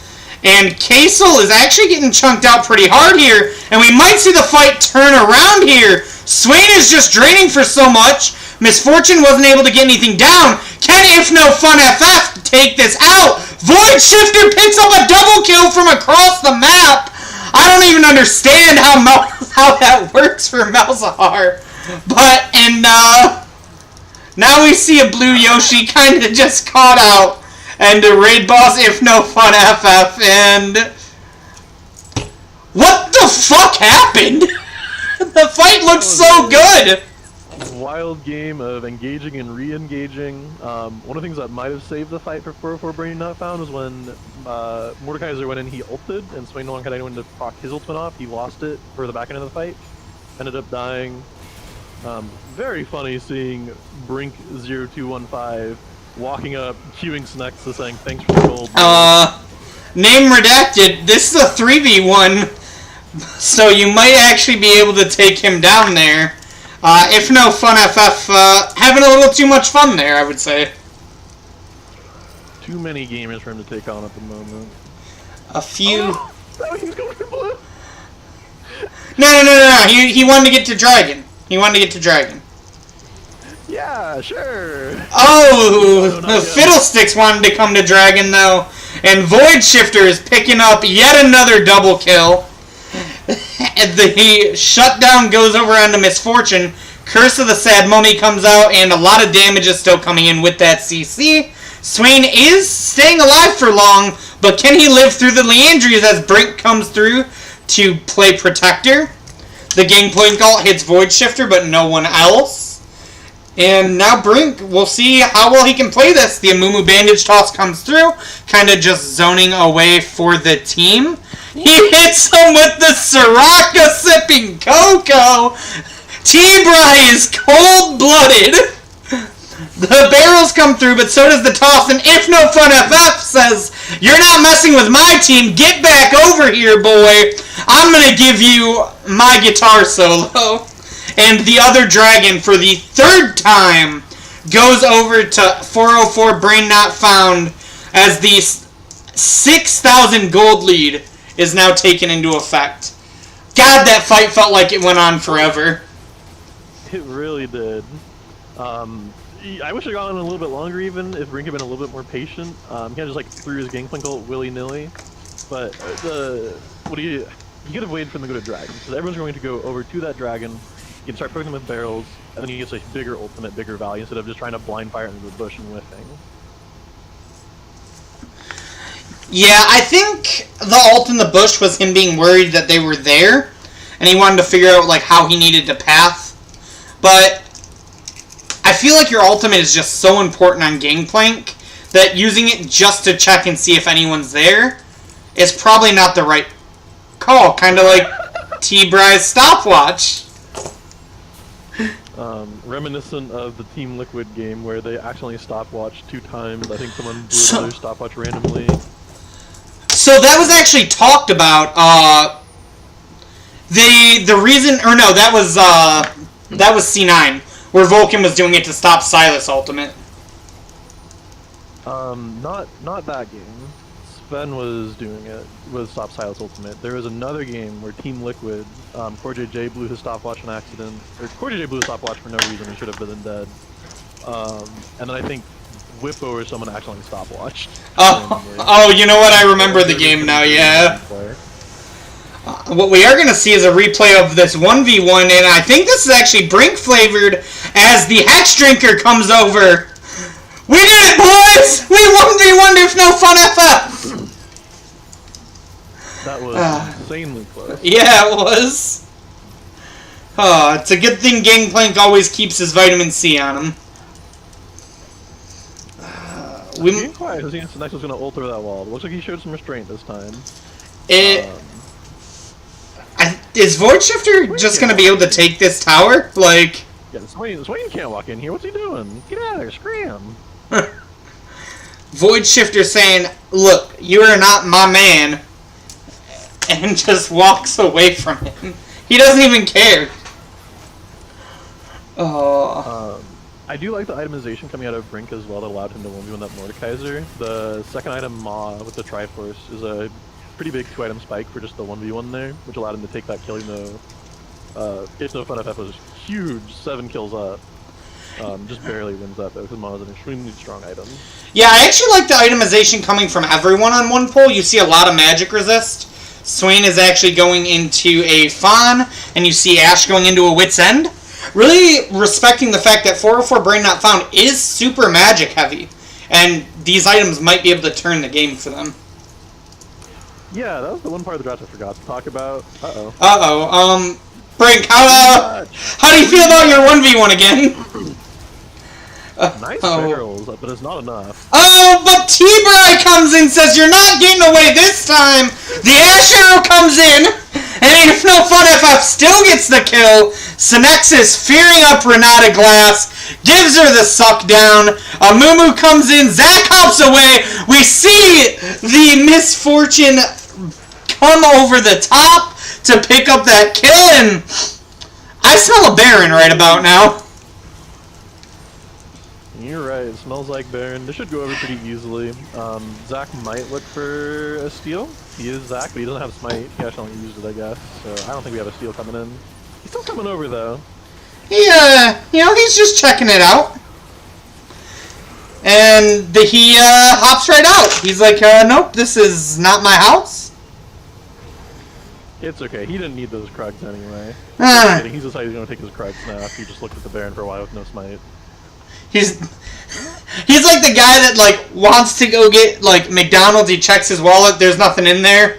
And Kaysel is actually getting chunked out pretty hard here, and we might see the fight turn around here. Swain is just draining for so much. Miss Fortune wasn't able to get anything down. Can If No Fun FF take this out? Void Shifter picks up a double kill from across the map. I don't even understand how that works for Malzahar. But, and now we see a blue Yoshi kind of just caught out. And the raid boss, If No Fun FF, and what the fuck happened? The fight looked so good. Wild game of engaging and re-engaging. One of the things that might have saved the fight for 404 Brain Not Found was when Mordekaiser went in, he ulted, and Swain no longer had anyone to proc his ultimate off. He lost it for the back end of the fight, ended up dying. Very funny seeing Brink0215 walking up, queuing Synexus, saying thanks for the gold. Name redacted. This is a 3v1, so you might actually be able to take him down there. If No Fun FF, having a little too much fun there, I would say. Too many gamers for him to take on at the moment. A few. Oh, he's going for blue. No. He wanted to get to Dragon. Yeah, sure. Oh, the Fiddlesticks wanted to come to Dragon, though. And Void Shifter is picking up yet another double kill. The shutdown goes over onto Miss Fortune. Curse of the Sad Mummy comes out, and a lot of damage is still coming in with that CC. Swain is staying alive for long, but can he live through the Leandries as Brink comes through to play Protector? The Gangplank ult hits Void Shifter, but no one else. And now Brink, we'll see how well he can play this. The Amumu Bandage Toss comes through, kind of just zoning away for the team. He hits him with the Soraka Sipping Coco. T-Bry is cold-blooded. The barrels come through, but so does the toss. And If No Fun FF says, "You're not messing with my team. Get back over here, boy. I'm going to give you my guitar solo." And the other dragon, for the third time, goes over to 404 Brain Not Found as the 6,000 gold lead is now taken into effect. God, that fight felt like it went on forever. It really did. I wish it had gone on a little bit longer, even if Brink had been a little bit more patient. He kind of just like threw his Gangplank ult willy-nilly. But he could have waited for them to go to Dragon, because everyone's going to go over to that Dragon. You can start poking them with barrels, and then he gets a bigger ultimate, bigger value, instead of just trying to blind fire into the bush and whiffing. Yeah, I think the ult in the bush was him being worried that they were there, and he wanted to figure out like how he needed to path. But I feel like your ultimate is just so important on Gangplank that using it just to check and see if anyone's there is probably not the right call. Kind of like T-Bry's stopwatch. Reminiscent of the Team Liquid game where they accidentally stopwatched 2 times. I think someone blew their stopwatch randomly. So that was actually talked about. The reason, or no, that was C9, where Vulcan was doing it to stop Silas ultimate. Not that game. Sven was doing it with Stop Silas Ultimate. There was another game where Team Liquid, CoreJJ blew his stopwatch on accident. Or CoreJJ blew his stopwatch for no reason, he should have been dead. And then I think Whippo or someone accidentally stopwatched. Oh, you know what? I remember the game now, yeah. What we are going to see is a replay of this 1v1, and I think this is actually Brink flavored as the Hex Drinker comes over. We did it, boys! We 1v1'd If No Fun FF! That was insanely close. Yeah, it was. Oh, it's a good thing Gangplank always keeps his vitamin C on him. Being quiet, because the next was going to ult through that wall. It looks like he showed some restraint this time. It is Void Shifter just gonna be able to take this tower? Like, Yeah, Swain can't walk in here. What's he doing? Get out of there, scram! Void Shifter saying, "Look, you are not my man," and just walks away from him. He doesn't even care. Oh. I do like the itemization coming out of Brink as well that allowed him to 1v1 that Mordekaiser. The second item, Maw, with the Triforce, is a pretty big 2-item spike for just the 1v1 there, which allowed him to take that kill, even though Case No Fun FF was huge, 7 kills up. Just barely wins that though, because Maw is an extremely strong item. Yeah, I actually like the itemization coming from everyone on one pull. You see a lot of magic resist. Swain is actually going into a Fawn, and you see Ashe going into a Wit's End. Really respecting the fact that 404 Brain Not Found is super magic heavy, and these items might be able to turn the game for them. Yeah, that was the one part of the draft I forgot to talk about. Brink, how do you feel about your 1v1 again? Nice barrels, but it's not enough. Oh, but T-Bry comes in and says, "You're not getting away this time." The Ashe Arrow comes in, and Ain't No Fun FF still gets the kill. Synexus, fearing up Renata Glass, gives her the suck down. Amumu comes in, Zac hops away. We see the Misfortune come over the top to pick up that kill, and I smell a Baron right about now. You're right, it smells like Baron. This should go over pretty easily. Zac might look for a steal. He is Zac, but he doesn't have Smite. He actually only used it, I guess. So I don't think we have a steal coming in. He's still coming over, though. He, he's just checking it out. And he hops right out. He's like, nope, this is not my house. It's okay, he didn't need those Krugs anyway. He's decided he's going to take his Krugs now after he just looked at the Baron for a while with no Smite. He's like the guy that like wants to go get like McDonald's. He checks his wallet. There's nothing in there,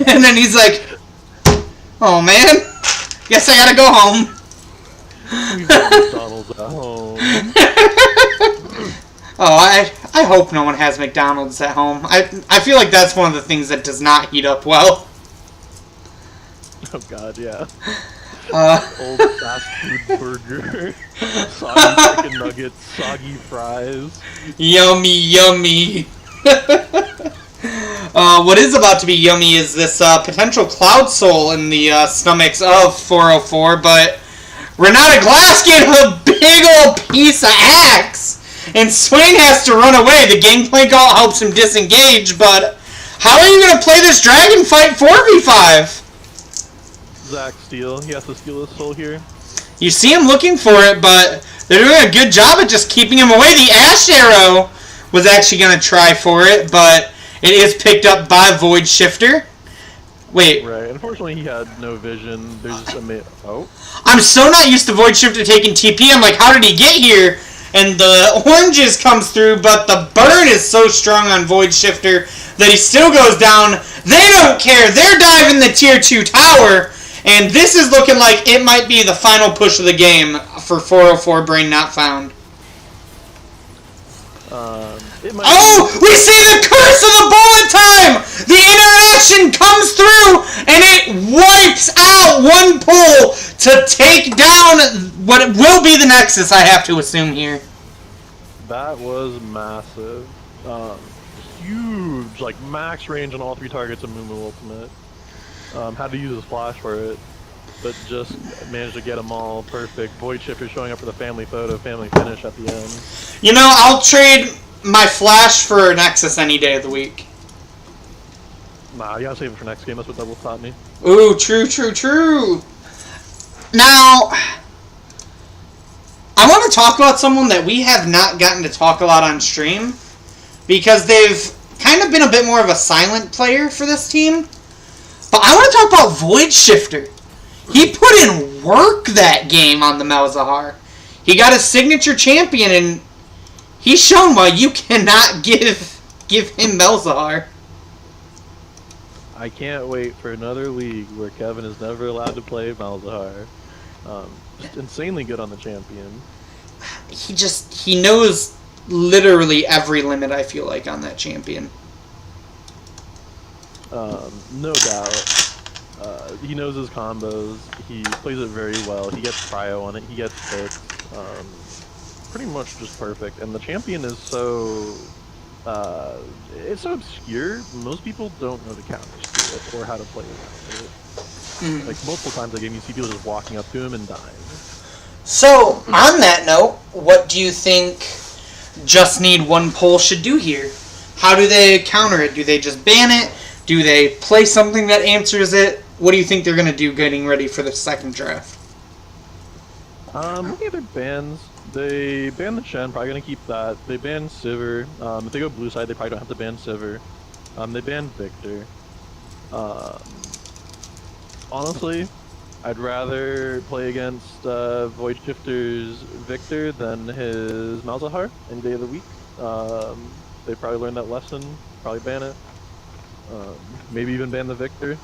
and then he's like, "Oh man, guess I gotta go home." We've got McDonald's at home. Oh, I hope no one has McDonald's at home. I feel like that's one of the things that does not heat up well. Oh god, yeah. Old fast food burger, soggy chicken nuggets, soggy fries. Yummy, yummy. What is about to be yummy is this potential Cloud Soul in the stomachs of 404, but Renata Glass get a big old piece of axe, and Swain has to run away. The Gangplank ult helps him disengage, but how are you going to play this Dragon Fight 4v5? Zac steal. He has to steal his soul here. You see him looking for it, but they're doing a good job at just keeping him away. The Ashe Arrow was actually going to try for it, but it is picked up by Void Shifter. Wait. Right. Unfortunately, he had no vision. There's just a I'm so not used to Void Shifter taking TP. I'm like, how did he get here? And the oranges comes through, but the burn is so strong on Void Shifter that he still goes down. They don't care. They're diving the tier 2 tower. And this is looking like it might be the final push of the game for 404 Brain Not Found. We see the curse of the bullet time! The interaction comes through, and it wipes out one pull to take down what will be the Nexus, I have to assume here. That was massive. Huge, like max range on all 3 targets of Mumu Ultimate. Had to use his flash for it, but just managed to get them all perfect. Void Shifter showing up for the family photo, family finish at the end. You know, I'll trade my flash for Nexus any day of the week. Nah, you gotta save it for next game, that's what Double taught me. Ooh, true, true, true. Now, I want to talk about someone that we have not gotten to talk a lot on stream, because they've kind of been a bit more of a silent player for this team. But I want to talk about Void Shifter. He put in work that game on the Malzahar. He got a signature champion, and he's shown why you cannot give him Malzahar. I can't wait for another league where Kevin is never allowed to play Malzahar. Just insanely good on the champion. He knows literally every limit, I feel like, on that champion. No doubt. He knows his combos. He plays it very well. He gets cryo on it. He gets hits. Pretty much just perfect. And the champion is so it's so obscure. Most people don't know the counters to it or how to play around it. Like multiple times a game, you see people just walking up to him and dying. So, on that note, what do you think Just Need One Pull should do here? How do they counter it? Do they just ban it? Do they play something that answers it? What do you think they're going to do getting ready for the second draft? Looking at their bans, they ban the Shen, probably going to keep that. They ban Sivir. If they go blue side, they probably don't have to ban Sivir. They ban Victor. Honestly, I'd rather play against Void Shifter's Victor than his Malzahar any day of the week. They probably learned that lesson, probably ban it. Maybe even ban the Victor.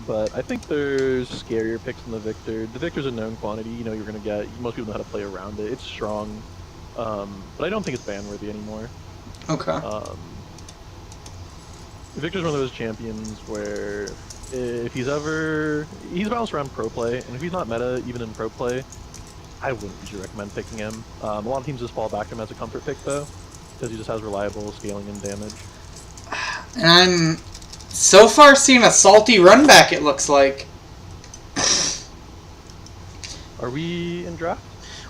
But I think there's scarier picks than the Victor. The Victor's a known quantity, you know you're going to get. Most people know how to play around it. It's strong. But I don't think it's ban-worthy anymore. Okay. Victor's one of those champions where if he's balanced around pro play, and if he's not meta, even in pro play, I wouldn't usually recommend picking him. A lot of teams just fall back to him as a comfort pick, though, because he just has reliable scaling and damage. And I'm so far seeing a salty run back, it looks like. Are we in draft?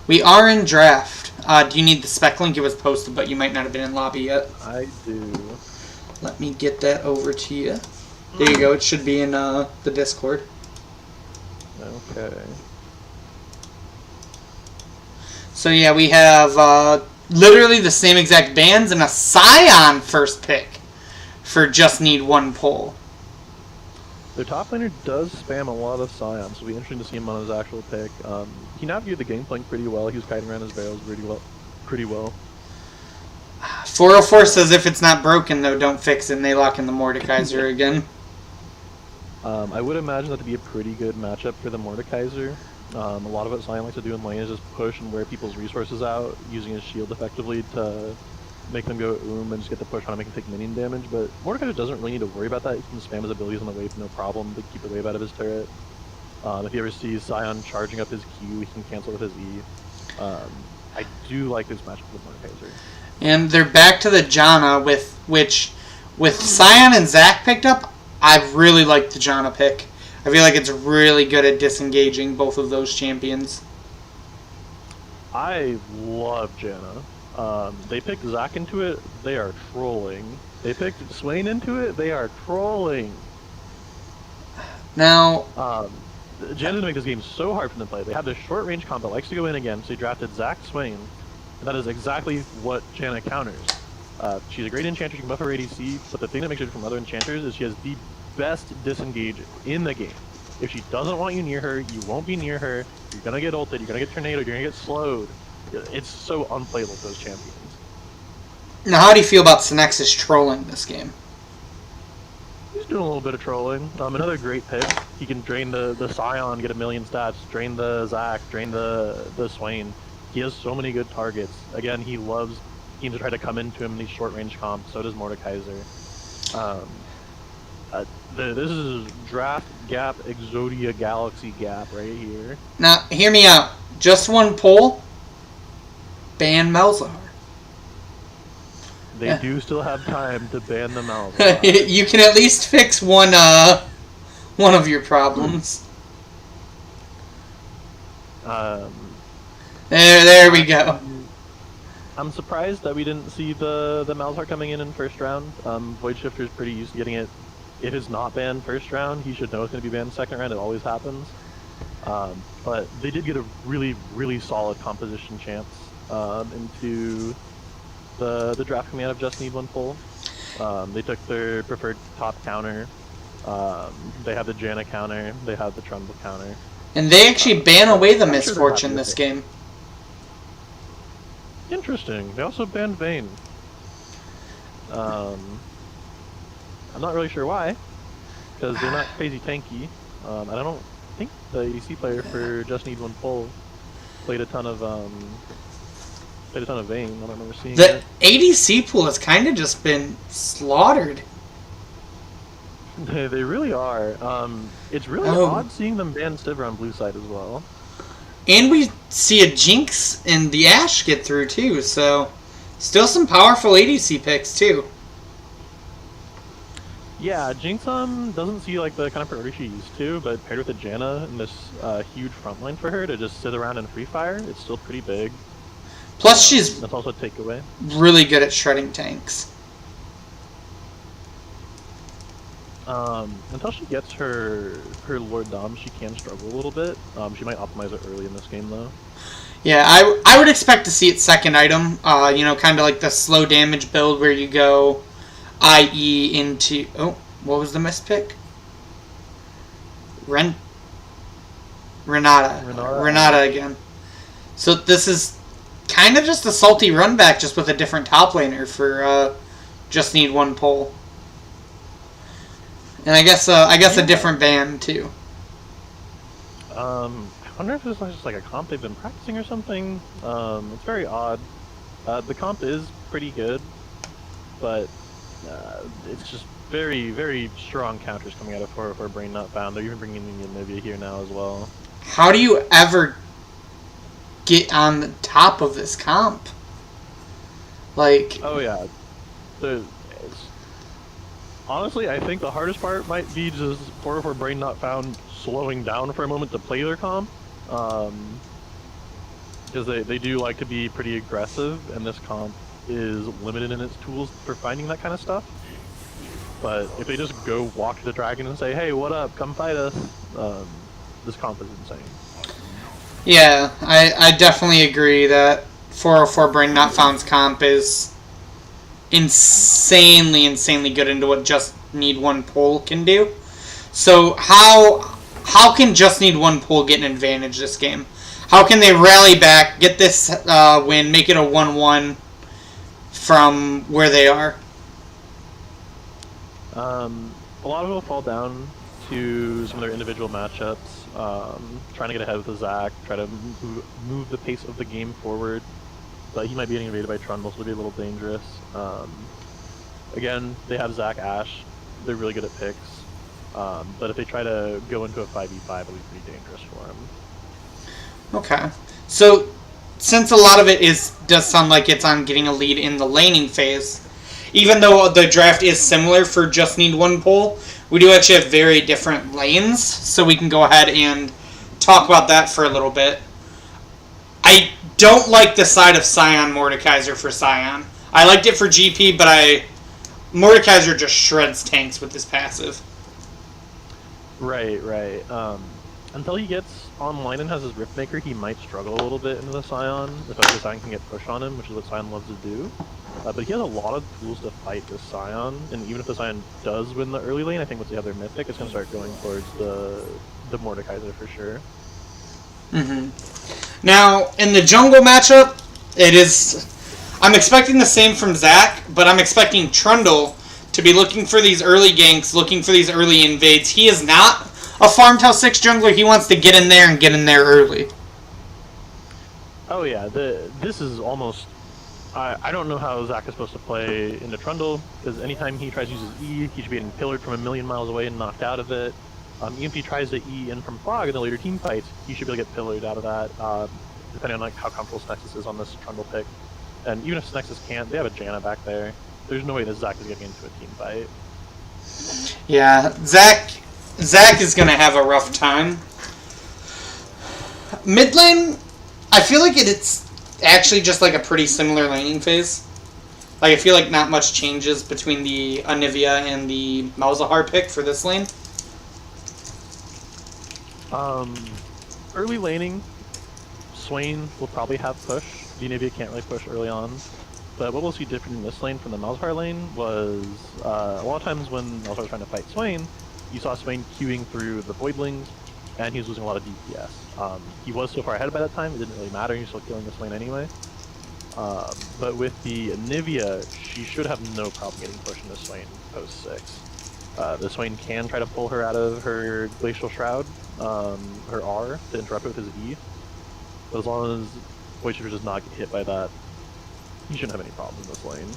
We are in draft. Do you need the spec link? It was posted, but you might not have been in lobby yet. I do. Let me get that over to you. There you go. It should be in the Discord. Okay. So yeah, we have literally the same exact bans and a Scion first pick for Just Need One Pull. Their top laner does spam a lot of Scions, so it'll be interesting to see him on his actual pick. He navigated the game plan pretty well. He was kiting around his barrels pretty well. 404 says if it's not broken, though, don't fix it, and they lock in the Mordekaiser again. I would imagine that to be a pretty good matchup for the Mordekaiser. A lot of what Scion likes to do in lane is just push and wear people's resources out, using his shield effectively to make them go and just get the push on and make him take minion damage. But Mordekaiser doesn't really need to worry about that. He can spam his abilities on the wave no problem to keep the wave out of his turret. If he ever sees Scion charging up his Q, he can cancel with his E. I do like this matchup with Mordekaiser. And they're back to the Janna, with Scion and Zac picked up. I really like the Janna pick. I feel like it's really good at disengaging both of those champions. I love Janna. They picked Zac into it, they are trolling. They picked Swain into it, they are trolling. Now, Janna's gonna make this game so hard for them to play. They have this short range comp that likes to go in again, so they drafted Zac Swain. And that is exactly what Janna counters. She's a great enchanter, she can buff her ADC, but the thing that makes her different from other enchanters is she has the best disengage in the game. If she doesn't want you near her, you won't be near her, you're gonna get ulted, you're gonna get tornadoed, you're gonna get slowed. It's so unplayable with those champions. now how do you feel about Synexus trolling this game? He's doing a little bit of trolling. Another great pick. He can drain the Scion, get a million stats, drain the Zac, drain the Swain. He has so many good targets. Again, he loves teams to try to come into him in these short-range comps. So does Mordekaiser. This is Draft Gap Exodia Galaxy Gap right here. Now, hear me out. Just one pull. Ban Malzahar. They do still have time to ban the Malzahar. You can at least fix one of your problems. There we go. I'm surprised that we didn't see the Malzahar coming in first round. Void Shifter is pretty used to getting it. If it's not banned first round, he should know it's going to be banned second round. It always happens. But they did get a really, really solid composition chance into the draft coming out of Just Need One Pull. They took their preferred top counter. They have the Janna counter. They have the Trundle counter. And they actually ban away the I'm sure Misfortune they're happy this with game. Interesting. They also banned Vayne. I'm not really sure why, because they're not crazy tanky. And I don't think the ADC player for Just Need One Pull played a ton of Vayne. I don't remember seeing The it. ADC pool has kind of just been slaughtered. They really are. It's really Oh. odd seeing them ban Sivir on blue side as well. And we see a Jinx and the Ashe get through too, so still some powerful ADC picks too. Yeah, Jinx doesn't see like the kind of priority she used to, but paired with a Janna and this huge front line for her to just sit around and free fire, it's still pretty big. Plus, she's that's also a takeaway. Really good at shredding tanks. Until she gets her Lord Dom, she can struggle a little bit. She might optimize it early in this game though. Yeah, I would expect to see its second item. You know, kind of like the slow damage build where you go IE into... Oh, what was the mispick? Renata again. So this is kind of just a salty run back, just with a different top laner for just need one pull. And I guess a different band too. I wonder if it's just like a comp they've been practicing or something. It's very odd. The comp is pretty good, but it's just very, very strong counters coming out of 404 Brain Not Found. They're even bringing in Anivia here now as well. How do you ever get on the top of this comp? Like... Oh yeah. Honestly, I think the hardest part might be just 404 Brain Not Found slowing down for a moment to play their comp. Because they do like to be pretty aggressive, and this comp is limited in its tools for finding that kind of stuff. But if they just go walk to the dragon and say, hey, what up, come fight us, this comp is insane. Yeah, I definitely agree that 404 Brain Not Found's comp is insanely good into what Just Need One Pull can do. So how can Just Need One Pull get an advantage this game? How can they rally back, get this win, make it a 1-1 from where they are? A lot of it will fall down to some of their individual matchups, trying to get ahead with the Zac, try to move the pace of the game forward. But he might be getting evaded by Trundle, so it'll be a little dangerous. Again, they have Zac Ashe. They're really good at picks. But if they try to go into a 5v5, it'll be pretty dangerous for him. Okay. So, since a lot of it does sound like it's on getting a lead in the laning phase, even though the draft is similar for Just Need One Pull, we do actually have very different lanes, so we can go ahead and talk about that for a little bit. I don't like the side of Sion Mordekaiser for Sion. I liked it for GP, but Mordekaiser just shreds tanks with his passive. Right. Until he gets online and has his Riftmaker, he might struggle a little bit into the Sion, especially if Sion can get pushed on him, which is what Sion loves to do. But he has a lot of tools to fight this Sion, and even if the Sion does win the early lane, I think with the other Mythic, it's going to start going towards the Mordekaiser for sure. Mm-hmm. Now, in the jungle matchup, I'm expecting the same from Zac, but I'm expecting Trundle to be looking for these early ganks, looking for these early invades. He is not a Farmtail 6 jungler. He wants to get in there and get in there early. Oh yeah, this is almost... I don't know how Zac is supposed to play into Trundle, because anytime he tries to use his E, he should be getting pillared from a million miles away and knocked out of it. Even if he tries to E in from Frog in the later team fights, he should be able to get pillared out of that, depending on like how comfortable Snexus is on this Trundle pick. And even if Snexus can't, they have a Janna back there. There's no way that Zac is getting into a team fight. Yeah, Zac is going to have a rough time. Mid lane, I feel like it's actually just like a pretty similar laning phase. Like, I feel like not much changes between the Anivia and the Malzahar pick for this lane. Early laning, Swain will probably have push. The Anivia can't really push early on. But what we'll see different in this lane from the Malzahar lane was a lot of times when Malzahar was trying to fight Swain, you saw Swain queuing through the Voidlings, and he was losing a lot of DPS. He was so far ahead by that time, it didn't really matter, he was still killing this lane anyway. But with the Anivia, she should have no problem getting pushed into Swain post 6. The Swain can try to pull her out of her Glacial Shroud, her R, to interrupt it with his E. But as long as Void Shifter does not get hit by that, he shouldn't have any problem in this lane.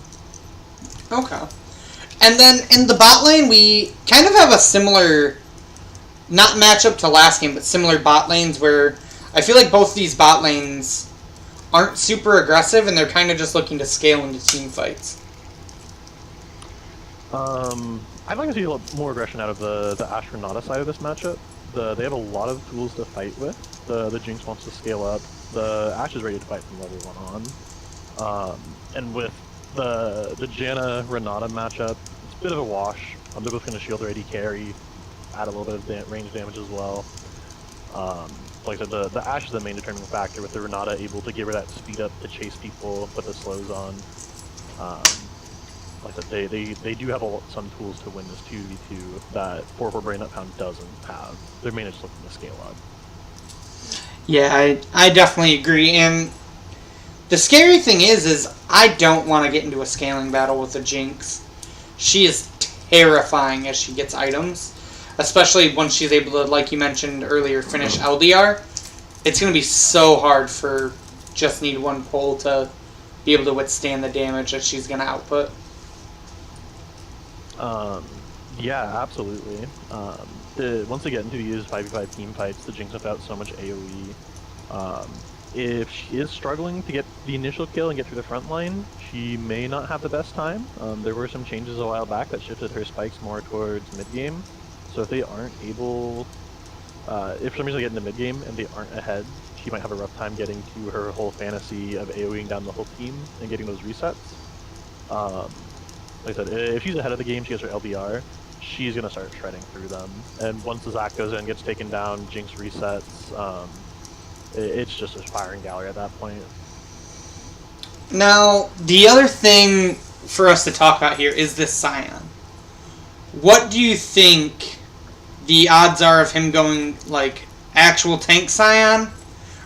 Okay. And then in the bot lane, we kind of have a similar, not matchup to last game, but similar bot lanes where I feel like both these bot lanes aren't super aggressive and they're kind of just looking to scale into team fights. I'd like to see a lot more aggression out of the Ashe Renata side of this matchup. They have a lot of tools to fight with. The Jinx wants to scale up. The Ashe is ready to fight from level 1 on. And with the Janna Renata matchup, it's a bit of a wash. They're both going to shield their AD carry, add a little bit of range damage as well. Like I said, the Ashe is the main determining factor, with the Renata able to give her that speed up to chase people, put the slows on. Like I said, they do have some tools to win this 2v2 that 4-4 Brain Pound doesn't have. Their main is looking to scale up. Yeah, I definitely agree. And the scary thing is I don't want to get into a scaling battle with a Jinx. She is terrifying as she gets items, especially once she's able to, like you mentioned earlier, finish LDR. It's going to be so hard for just need one pull to be able to withstand the damage that she's going to output. Yeah, absolutely. Once they get into these 5v5 team fights, the Jinx without so much AoE. If she is struggling to get the initial kill and get through the front line, she may not have the best time. There were some changes a while back that shifted her spikes more towards mid-game. So if they aren't able, if for some reason they get into mid-game and they aren't ahead, she might have a rough time getting to her whole fantasy of AoEing down the whole team and getting those resets. Like I said, if she's ahead of the game, she has her LBR, she's going to start shredding through them. And once the Zac goes in, gets taken down, Jinx resets, it's just a firing gallery at that point. Now, the other thing for us to talk about here is this Sion. What do you think the odds are of him going, like, actual tank Sion,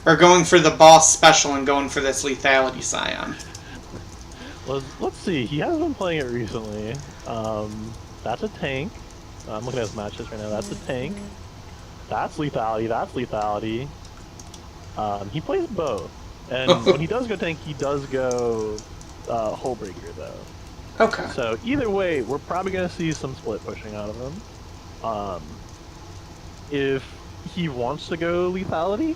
or going for the boss special and going for this lethality Sion? Well, let's see. He has been playing it recently. That's a tank. I'm looking at his matches right now. That's a tank. That's lethality. That's lethality. He plays both. And when he does go tank, he does go Hullbreaker, though. Okay. So either way, we're probably going to see some split pushing out of him. If he wants to go lethality,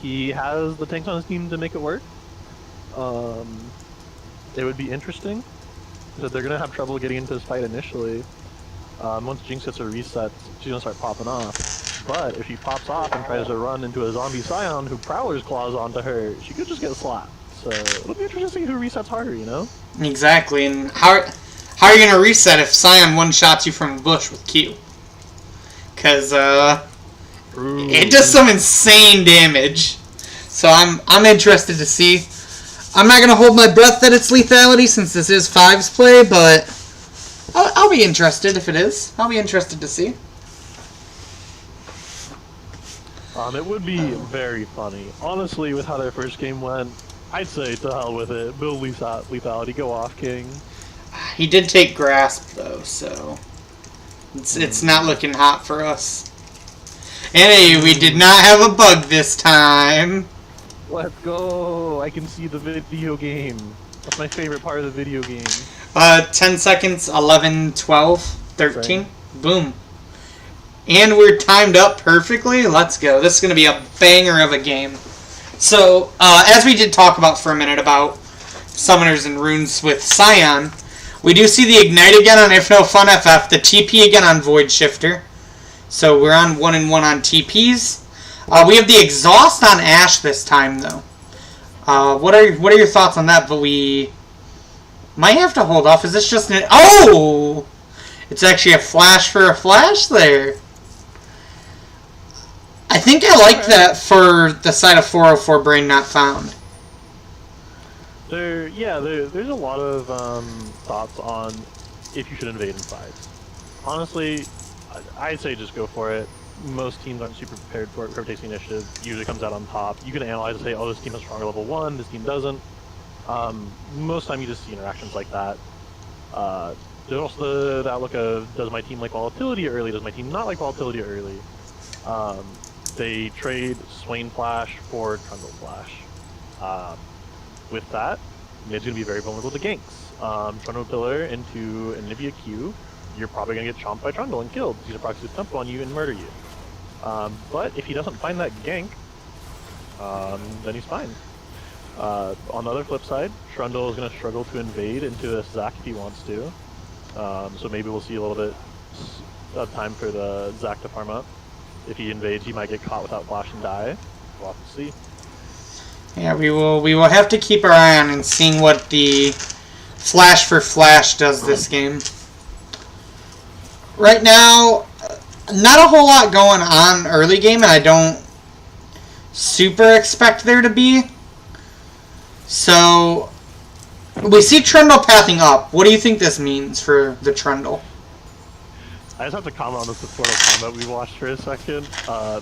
he has the tanks on his team to make it work. It would be interesting, because they're going to have trouble getting into this fight initially. Once Jinx gets her reset, she's going to start popping off. But if she pops off and tries to run into a zombie Sion who Prowler's claws onto her, she could just get slapped. So it'll be interesting to see who resets harder, you know? Exactly, and how are you going to reset if Sion one-shots you from a bush with Q? Because, it does some insane damage. So I'm interested to see. I'm not going to hold my breath that it's lethality since this is Fives play, but I'll be interested if it is. I'll be interested to see. It would be very funny. Honestly, with how their first game went, I'd say to hell with it. Build lethality, go off King. He did take Grasp, though, so it's not looking hot for us. And hey, we did not have a bug this time. Let's go! I can see the video game. That's my favorite part of the video game. 10 seconds, 11, 12, 13. Right. Boom. And we're timed up perfectly. Let's go. This is going to be a banger of a game. So, as we did talk about for a minute about Summoners and Runes with Sion, we do see the Ignite again on If No Fun FF, the TP again on Void Shifter. So we're on 1-1 on TPs. We have the Exhaust on Ashe this time, though. What are your thoughts on that? But we might have to hold off. Is this just an... Oh! It's actually a flash for a flash there. I think I like that for the side of 404 Brain Not Found. There's a lot of thoughts on if you should invade in fives. Honestly, I'd say just go for it. Most teams aren't super prepared for it. Whoever takes the initiative usually comes out on top. You can analyze and say, oh, this team has stronger level 1, this team doesn't. Most time you just see interactions like that. There's also the outlook of, does my team like volatility early, does my team not like volatility early? They trade Swain Flash for Trundle Flash. With that, mid's going to be very vulnerable to ganks. Trundle Pillar into Anivia Q, you're probably going to get chomped by Trundle and killed. He's going to proxy tempo on you and murder you. But if he doesn't find that gank, then he's fine. On the other flip side, Trundle is going to struggle to invade into this Zac if he wants to. So maybe we'll see a little bit of time for the Zac to farm up. If he invades, he might get caught without flash and die. We'll have to see. Yeah, we will have to keep our eye on and seeing what the Flash for Flash does this game. Right now, not a whole lot going on early game, and I don't super expect there to be. So, we see Trundle pathing up. What do you think this means for the Trundle? I just have to comment on this Mortal Kombat we watched for a second.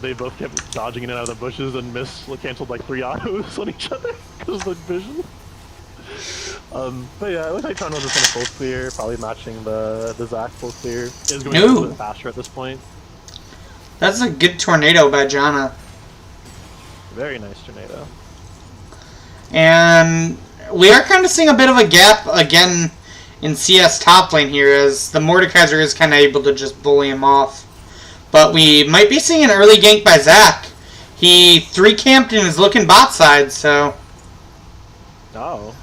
They both kept dodging in and out of the bushes and canceled like 3 autos on each other because of the vision. But yeah, it looks like Trundle just going to full clear, probably matching the Zac full clear. Is going a little bit faster at this point. That's a good tornado by Janna. Very nice tornado. And we are kind of seeing a bit of a gap again in CS top lane here, as the Mordekaiser is kind of able to just bully him off. But we might be seeing an early gank by Zac. He 3-camped and is looking bot side, so... Oh.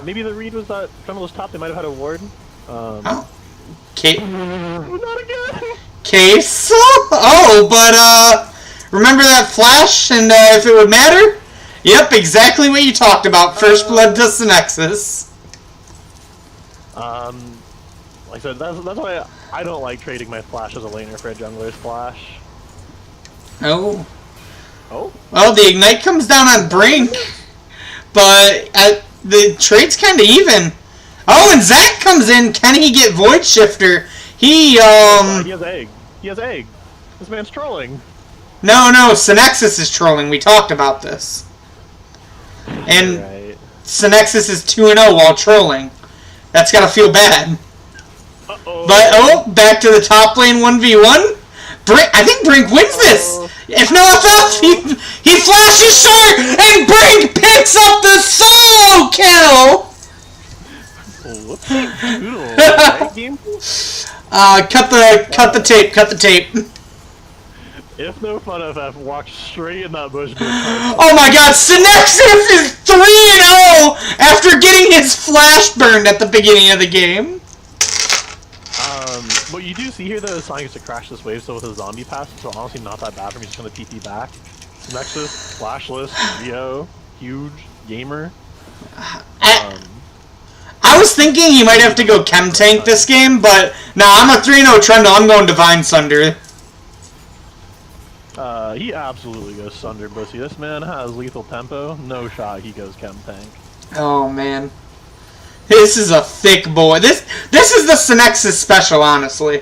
Maybe the read was that Trundle was top, they might have had a ward. Oh. Not again! Case? Oh, but, remember that flash and, if it would matter? Yep, exactly what you talked about. First blood to Synexus. Like I said, that's why I don't like trading my flash as a laner for a jungler's flash. Oh. Oh? Well, the Ignite comes down on Brink, but the trade's kind of even. Oh, and Zac comes in. Can he get Void Shifter? He has egg. He has egg. This man's trolling. No, Synexus is trolling. We talked about this. And right. Synexus is 2-0 while trolling. That's gotta feel bad. Uh-oh. But, back to the top lane 1v1. I think Brink wins this. If no FF, he flashes short, and Brink picks up the solo kill. What's that game? Cut the tape. If no fun FF walks straight in that bush. Oh my god, Synexus is 3-0 after getting his flash burned at the beginning of the game. What you do see here though is Sonic gets to crash this wave, so with a zombie pass, so honestly not that bad for me, just gonna TP back. Synexus, flashless, Rio, huge, gamer. I was thinking he might have to go Chem Tank this game, but nah, I'm a 3-0 Trundle, I'm going Divine Sunder. He absolutely goes Sunder Bussy. This man has lethal tempo, no shot he goes Chem Tank. Oh man. This is a thick boy. This is the Synexus special, honestly.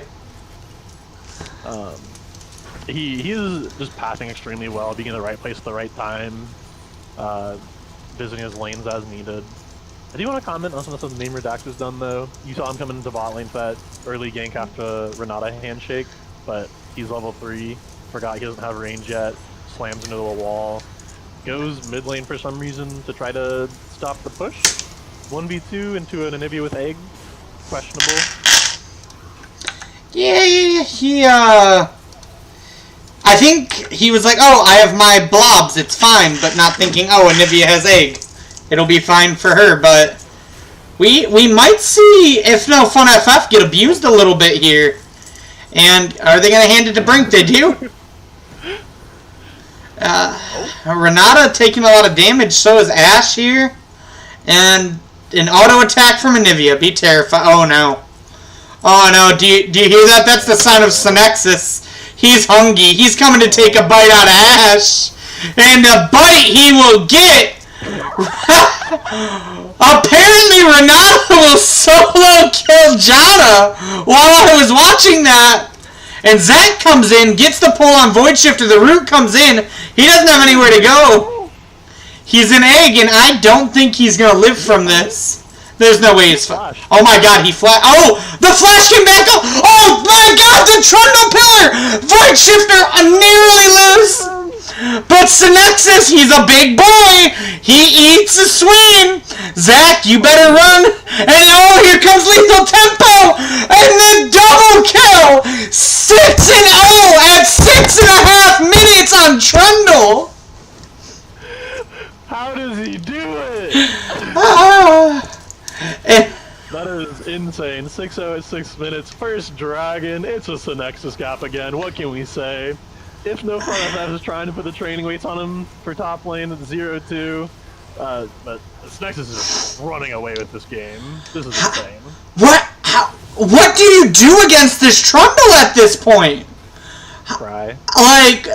He is just passing extremely well, being in the right place at the right time, visiting his lanes as needed. I do want to comment on some of the stuff Name Redact has done though. You saw him come into bot lane for that early gank after Renata handshake, but he's level 3, forgot he doesn't have range yet, slams into the wall, goes mid lane for some reason to try to stop the push. 1v2 into an Anivia with egg. Questionable. Yeah, he, I think he was like, oh, I have my blobs, it's fine, but not thinking, oh, Anivia has egg. It'll be fine for her, but we might see, if no Fun FF, get abused a little bit here. And are they going to hand it to Brink? They do. Renata taking a lot of damage, so is Ashe here. And an auto attack from Anivia. Be terrified. Oh no. Oh no, do you hear that? That's the sign of Synexus. He's hungry. He's coming to take a bite out of Ashe. And a bite he will get. Apparently Renata will solo kill Janna while I was watching that. And Zac comes in, gets the pull on Void Shifter. The root comes in. He doesn't have anywhere to go. He's an egg, and I don't think he's going to live from this. There's no way he's... Oh my god, he flash... Oh! The flash came back up! Oh my god, the Trundle Pillar! Void Shifter, I nearly lose! But Synexus, he's a big boy. He eats a swing. Zack, you better run. And oh, here comes Lethal Tempo. And the double kill. 6-0 at 6.5 minutes on Trundle. How does he do it? That is insane. 6-0 at 6 minutes. First dragon. It's a Synexus gap again. What can we say? If No Fun FF is trying to put the training weights on him for top lane at 0-2, but Synexus is just running away with this game. This is insane. What do you do against this Trundle at this point? Cry. Like,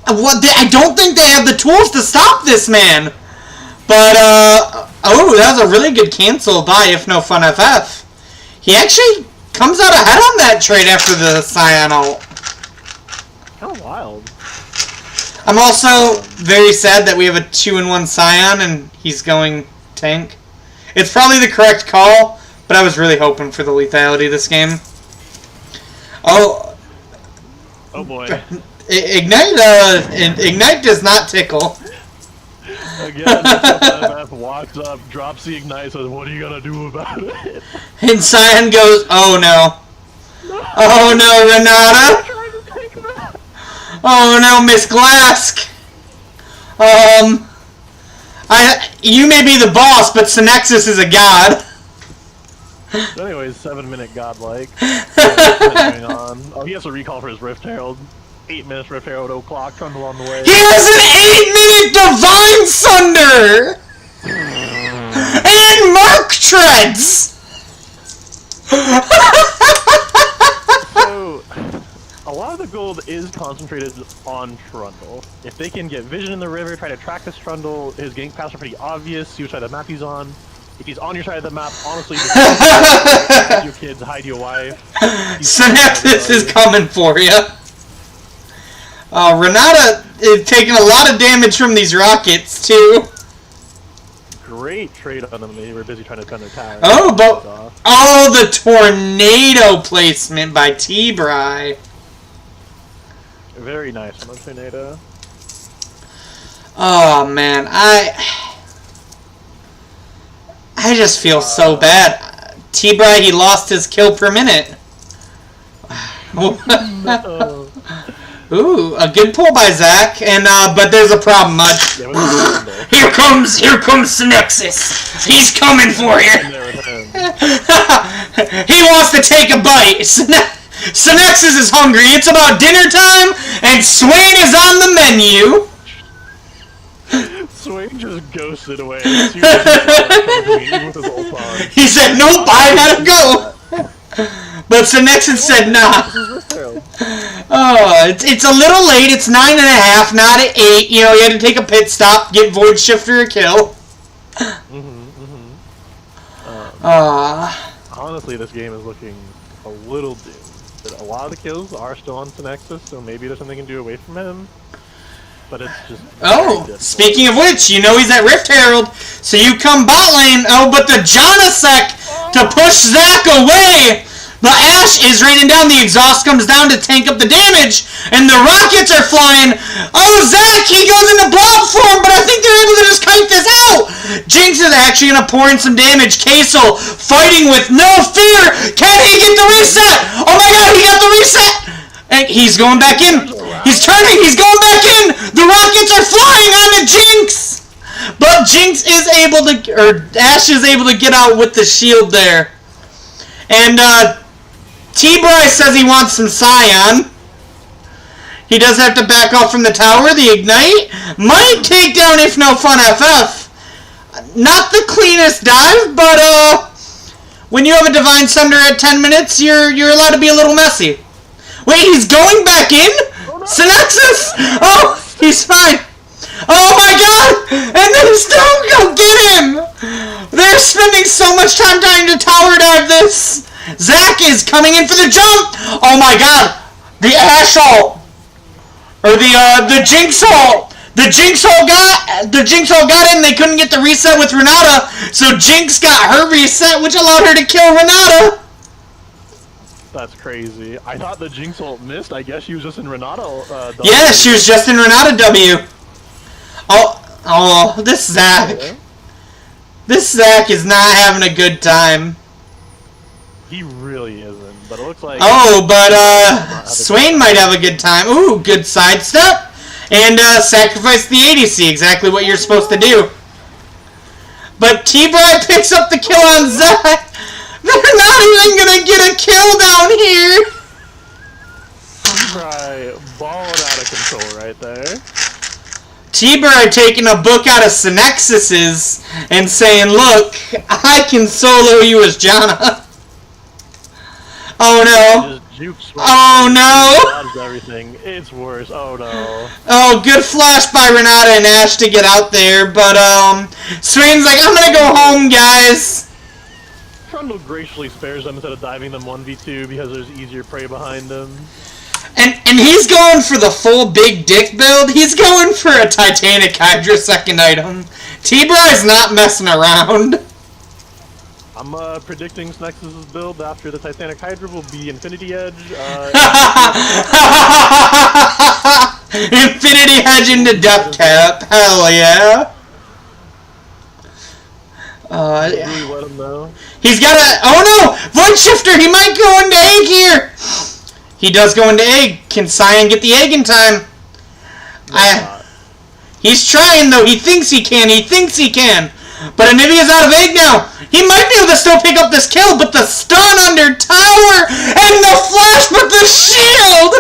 I don't think they have the tools to stop this man. But, oh, that was a really good cancel by If No Fun FF. He actually comes out ahead on that trade after the Scion ult. Kind of wild. I'm also very sad that we have a 2-in-1 Scion and he's going tank. It's probably the correct call, but I was really hoping for the lethality of this game. Oh boy. Ignite does not tickle. Again, FF walks up, drops the Ignite, says, "What are you gonna do about it?" And Scion goes, "Oh no. Oh no, Renata. Oh no, Miss Glask. You may be the boss, but Synexus is a god." So anyways, 7-minute godlike. Going on. Oh, he has a recall for his Rift Herald. 8 minutes Rift Herald, o'clock, Trundle on the way. He has an 8-minute Divine Sunder! And Mark Treads! So, a lot of the gold is concentrated on Trundle. If they can get vision in the river, try to track this Trundle, his gank paths are pretty obvious, see which side of the map he's on. If he's on your side of the map, honestly, just hide your kids, hide your wife. Synexus is coming for you. Renata is taking a lot of damage from these rockets, too. Great trade on them. They were busy trying to defend their tower. Oh, but the tornado placement by T-Bry. Very nice on the tornado. Oh man, I just feel so bad. T-Bry, he lost his kill per minute. No. Ooh, a good pull by Zack, and but there's a problem, Mud. Here comes Synexus. He's coming for you. He wants to take a bite. Synexus is hungry. It's about dinner time, and Swain is on the menu. Swain just ghosted away as soon as he with his ult on. He said, "Nope, I gotta go." But Synexus said, "Nah." Oh, it's a little late. It's 9.5, not at 8. You know, you had to take a pit stop, get Void Shifter a kill. Honestly, this game is looking a little doomed. A lot of the kills are still on Synexus, so maybe there's something they can do away from him. But it's just... Oh, speaking of which, you know he's at Rift Herald, so you come bot lane. Oh, but the Janasek to push Zack away. The Ashe is raining down, the exhaust comes down to tank up the damage, and the rockets are flying. Oh, Zack, he goes into blob form, but I think they're able to just kite this out. Jinx is actually going to pour in some damage. Kaysel fighting with no fear. Can he get the reset? Oh my god, he got the reset. And he's going back in. He's turning, he's going back in. The rockets are flying onto Jinx. But Jinx is able to, or Ashe is able to get out with the shield there. And, T-Bry says he wants some Scion. He does have to back off from the tower. The Ignite might take down If No Fun FF. Not the cleanest dive, but when you have a Divine Sunder at 10 minutes, you're allowed to be a little messy. Wait, he's going back in? Oh, no. Synexus! Oh, he's fine. Oh my god! And they still go get him! They're spending so much time trying to tower dive this. Zack is coming in for the jump! Oh my god! The Ashe ult! Or the Jinx ult! The Jinx ult got in, they couldn't get the reset with Renata, so Jinx got her reset, which allowed her to kill Renata! That's crazy. I thought the Jinx ult missed. I guess she was just in Renata. Yeah, she was just in Renata W. Oh, this Zac. Yeah. This Zac is not having a good time. He really isn't, but it looks like... Oh, but, Swain might have a good time. Ooh, good sidestep. And, sacrifice the ADC, exactly what you're supposed to do. But T-Bry picks up the kill on Zac. They're not even gonna get a kill down here. T-Bry balled out of control right there. T-Bry taking a book out of Synexis's and saying, look, I can solo you as Janna. Oh no. Oh no. Dodged everything. It's worse. Oh no. Oh, good flash by Renata and Ashe to get out there, but Swain's like, I'm gonna go home, guys. Trundle graciously spares them instead of diving them 1v2 because there's easier prey behind them. And he's going for the full big dick build. He's going for a Titanic Hydra second item. T-Bry's not messing around. I'm predicting Snexus' build after the Titanic Hydra will be Infinity Edge. Infinity Edge into Death Cap. Hell yeah. Really let him know. He's got a... Oh no! Void Shifter! He might go into egg here! He does go into egg. Can Cyan get the egg in time? He's trying though. He thinks he can. He thinks he can. But Anivia's out of egg now. He might be able to still pick up this kill, but the stun under tower and the flash with the shield!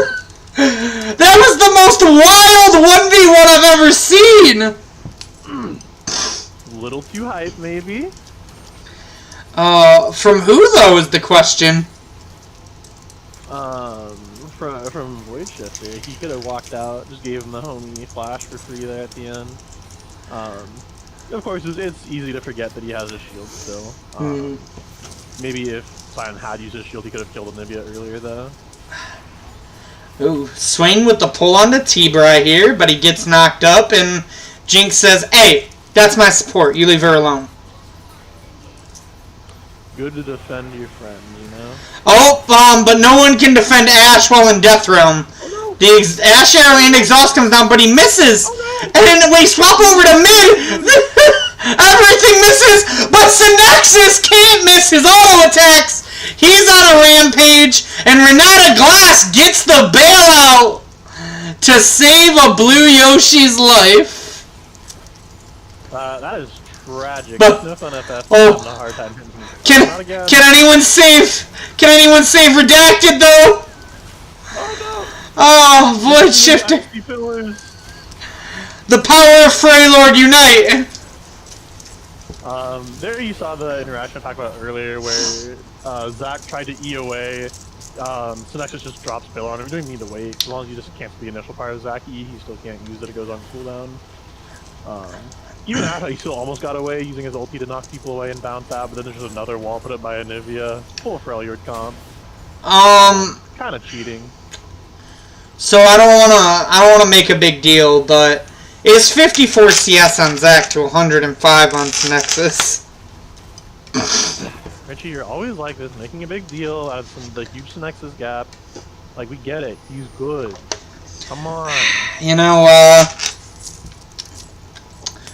That was the most wild 1v1 I've ever seen! Little too hype, maybe? From who though is the question? From Void Shifter. He could have walked out, just gave him the homie flash for free there at the end. Of course, it's easy to forget that he has a shield still. Maybe if Cyan had used his shield, he could have killed Anivia earlier, though. Ooh, Swain with the pull on the T-Bry here, but he gets knocked up, and Jinx says, hey, that's my support, you leave her alone. Good to defend your friend, you know? Oh, but no one can defend Ashe while in Death Realm. Oh, no. The Ashe arrow and exhaust comes down, but he misses! Oh, no. And then we swap over to mid! Everything misses, but Synexis can't miss his auto attacks! He's on a rampage, and Renata Glass gets the bailout to save a blue Yoshi's life. That is tragic. But, no fun FF oh, having a hard time hitting him. can anyone save? Can anyone save Redacted though? Oh no! Oh, Void Shifter. The power of Freylord unite. There you saw the interaction I talked about earlier where Zac tried to E away. Synexis just drops Pillar on him. You don't even need to wait. As long as you just cancel the initial part of Zac E, he still can't use it. It goes on cooldown. Even after he still almost got away using his ulti to knock people away and bounce out, but then there's just another wall put up by Anivia. Full Freljord comp. Kind of cheating. So I don't wanna make a big deal, but it's 54 CS on Zac to 105 on Synexis. Richie, you're always like this, making a big deal out of the huge Synexis gap. Like, we get it. He's good. Come on. You know,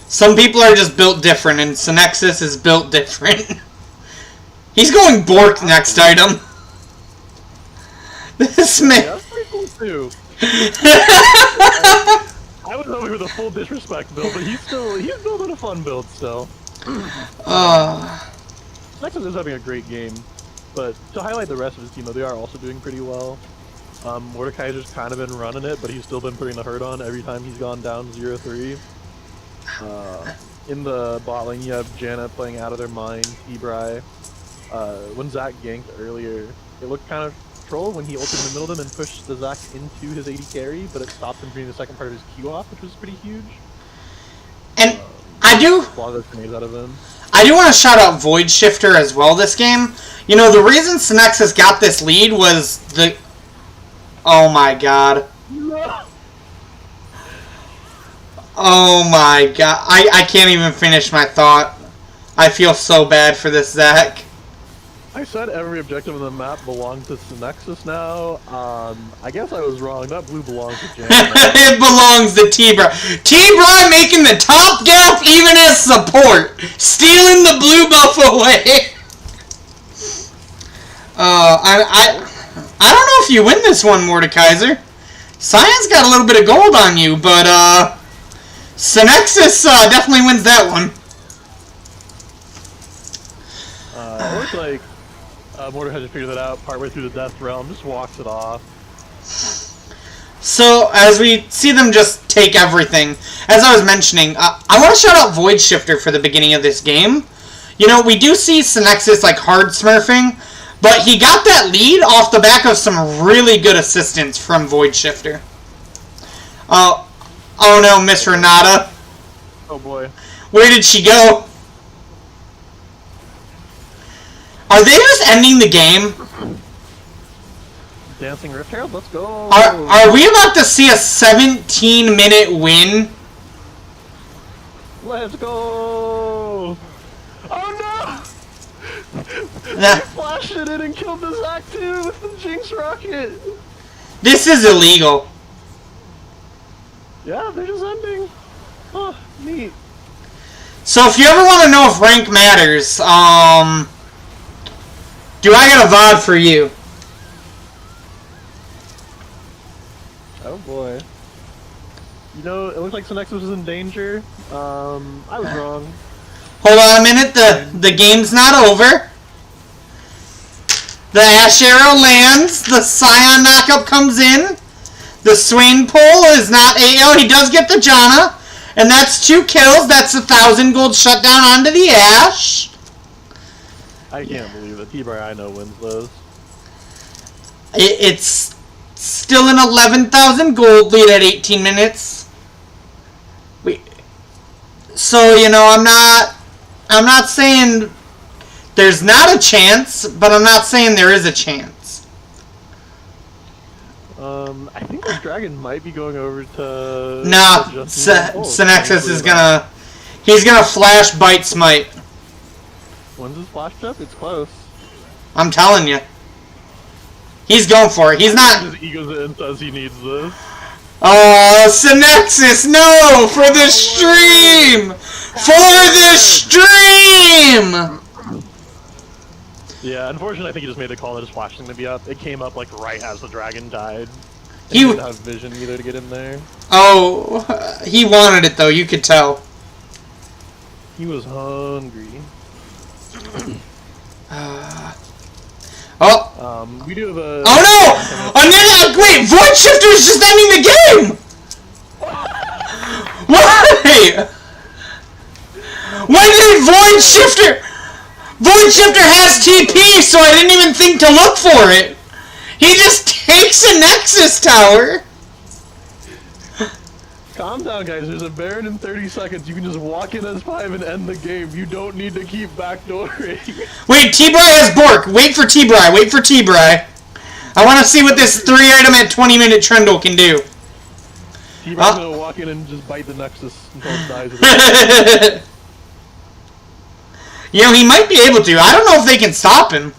some people are just built different, and Synexis is built different. He's going Bork next item. This man. Yeah, that's pretty cool too. I was hoping for the full disrespect build, but he's building a fun build still. Synexis is having a great game, but to highlight the rest of his team, though, they are also doing pretty well. Mordekaiser's kind of been running it, but he's still been putting the hurt on every time he's gone down 0-3. In the bot lane, you have Janna playing out of their mind, T-Bry. When Zac ganked earlier, it looked kind of troll when he ulted in the middle of them and pushed the Zac into his AD carry, but it stopped him from getting the second part of his Q off, which was pretty huge. And I do want to shout out Void Shifter as well this game. You know, the reason Synexis got this lead was the... Oh my god. No. Oh my god. I can't even finish my thought. I feel so bad for this Zac. I said every objective on the map belonged to Synexus now. I guess I was wrong. That blue belongs to Jan. It belongs to T-Bry. T-Bry making the top gap even as support. Stealing the blue buff away. I don't know if you win this one, Mordekaiser. Cyan's got a little bit of gold on you, but Synexus definitely wins that one. It looks like Mordekaiser just figured that out partway through the Death Realm, just walks it off. So, as we see them just take everything, as I was mentioning, I want to shout out Void Shifter for the beginning of this game. You know, we do see Synexus like hard smurfing, but he got that lead off the back of some really good assistance from Void Shifter. Oh no, Miss Renata. Oh boy. Where did she go? Are they just ending the game? Dancing Rift Herald, let's go! Are we about to see a 17-minute win? Let's go! Oh no! Nah. They flashed it in and killed the Zac too with the Jinx rocket! This is illegal. Yeah, they're just ending. Oh, neat. So if you ever want to know if rank matters, do I got a VOD for you? Oh boy. You know, it looks like Synexus was in danger. I was wrong. Hold on a minute, the game's not over. The Ash Arrow lands, the Scion knockup comes in, the Swain Pole is not AO, he does get the Janna, and that's 2 kills, that's 1,000 gold shutdown onto the Ash. I can't believe it. T-Bar I know wins those. It's still an 11,000 gold lead at 18 minutes. So, you know, I'm not saying there's not a chance, but I'm not saying there is a chance. I think the dragon might be going over to... Nah, Synexus is gonna... He's gonna flash Bite Smite. When's his flash up? It's close. I'm telling you. He's going for it. He's not... His ego's in, says he needs this. Oh, Synexus, no! For the stream! For the stream! Yeah, unfortunately I think he just made the call that his flash thing to be up. It came up like right as the dragon died. He didn't have vision either to get in there. Oh, he wanted it though, you could tell. He was hungry. We do have a... Oh no! Wait, Void Shifter is just ending the game! Why? When did Void Shifter... Void Shifter has TP, so I didn't even think to look for it. He just takes a Nexus Tower. Calm down, guys. There's a Baron in 30 seconds. You can just walk in as 5 and end the game. You don't need to keep backdooring. Wait, T-Bry has Bork. Wait for T-Bry. Wait for T-Bry. I want to see what this 3-item at 20-minute Trundle can do. T-Bry's gonna walk in and just bite the Nexus until it dies. You know, he might be able to. I don't know if they can stop him.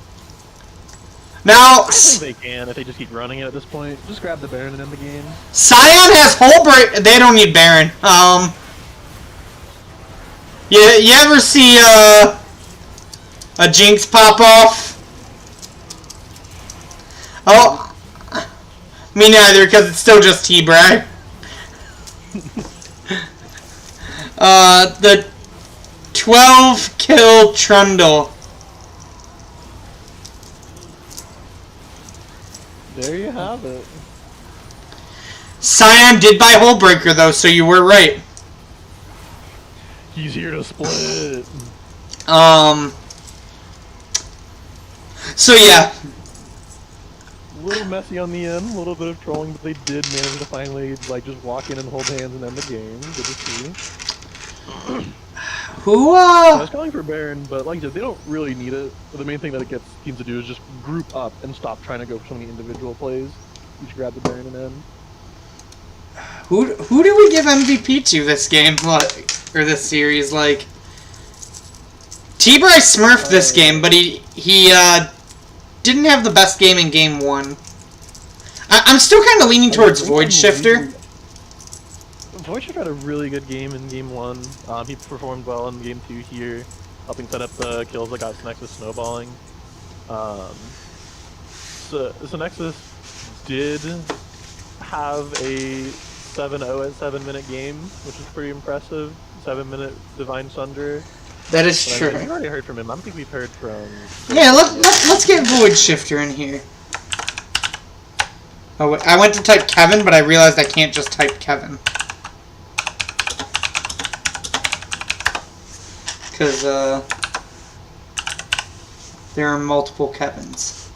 Now, I think they can if they just keep running it at this point. Just grab the Baron and end the game. Scion has Hull Break. They don't need Baron. You ever see a Jinx pop off? Oh, me neither, because it's still just T-Bry. The 12 kill Trundle. There you have it. Scion did buy Hullbreaker though, so you were right. He's here to split. So yeah. A little messy on the end, a little bit of trolling, but they did manage to finally like just walk in and hold hands and end the game. Good to see. I was calling for Baron, but like I said, they don't really need it. But the main thing that it gets teams to do is just group up and stop trying to go for so many individual plays. You should grab the Baron and end. Who do we give MVP to this game, like, or this series? Like, T-Bry smurfed this game, but he didn't have the best game in game 1. I'm still kind of leaning towards Void Shifter. Void Shifter had a really good game in game 1. He performed well in game 2 here, helping set up the kills that got Nexus snowballing. So Nexus did have a 7-0 at 7-minute game, which is pretty impressive. 7-minute Divine Sunder. That is But true. I mean, we've already heard from him. I don't think we've heard from... Yeah, let's get Void Shifter in here. Oh, wait, I went to type Kevin, but I realized I can't just type Kevin. Because, there are multiple Kevins.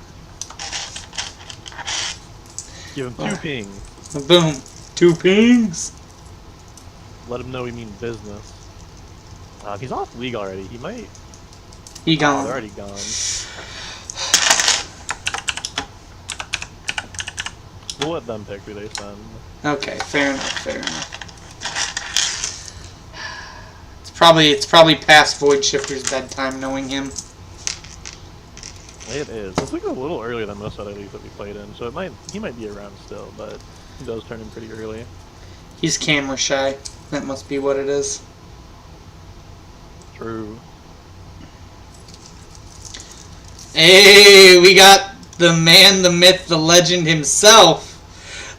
Give him 2 pings. Boom. 2 pings. Let him know we mean business. He's off league already. He might... He gone. They're already gone. We'll let them pick who they send. Okay, fair enough, fair enough. It's probably past Void Shifter's bedtime, knowing him. It is. It's like a little earlier than most other leagues that we played in, so he might be around still, but he does turn in pretty early. He's camera shy. That must be what it is. True. Hey, we got the man, the myth, the legend himself.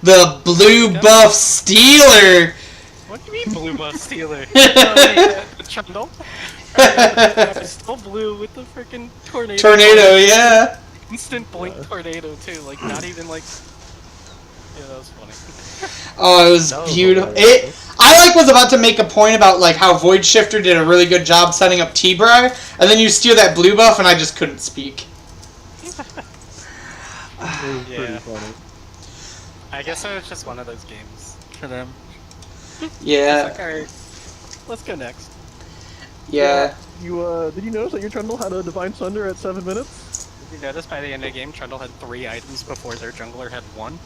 The blue buff Stealer. What do you mean blue buff Stealer? The Trundle? Still blue with the freaking tornado. Tornado, yeah. Instant blink tornado too, like not even like... Yeah, that was funny. Oh, it was beautiful. I was about to make a point about like how Void Shifter did a really good job setting up T-Bry, and then you steal that blue buff, and I just couldn't speak. It was pretty funny. I guess it was just one of those games for them. Yeah. It's like, alright, let's go next. Yeah. Did you notice that your Trundle had a Divine Sunder at 7 minutes? Did you notice by the end of the game, Trundle had 3 items before their jungler had 1?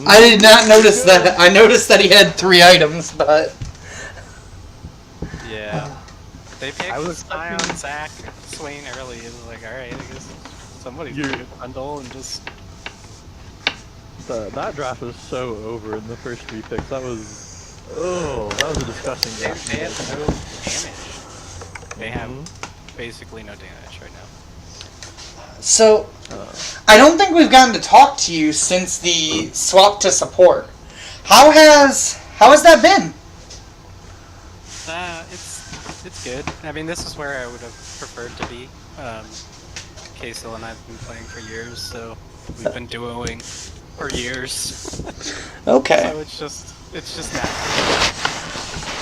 I did not notice that. I noticed that he had 3 items, but... Yeah. They picked I was Scion, expecting- Zac, Swain early. It was like, alright, I guess somebody's You're- gonna Trundle and just... That draft was so over in the first 3 picks. That was... Oh, that was a disgusting They draft. have no damage. They have basically no damage right now. So, I don't think we've gotten to talk to you since the swap to support. How has that been? It's good. I mean, this is where I would have preferred to be. Kasil and I have been playing for years, so we've been duoing for years. Okay. So it's just that.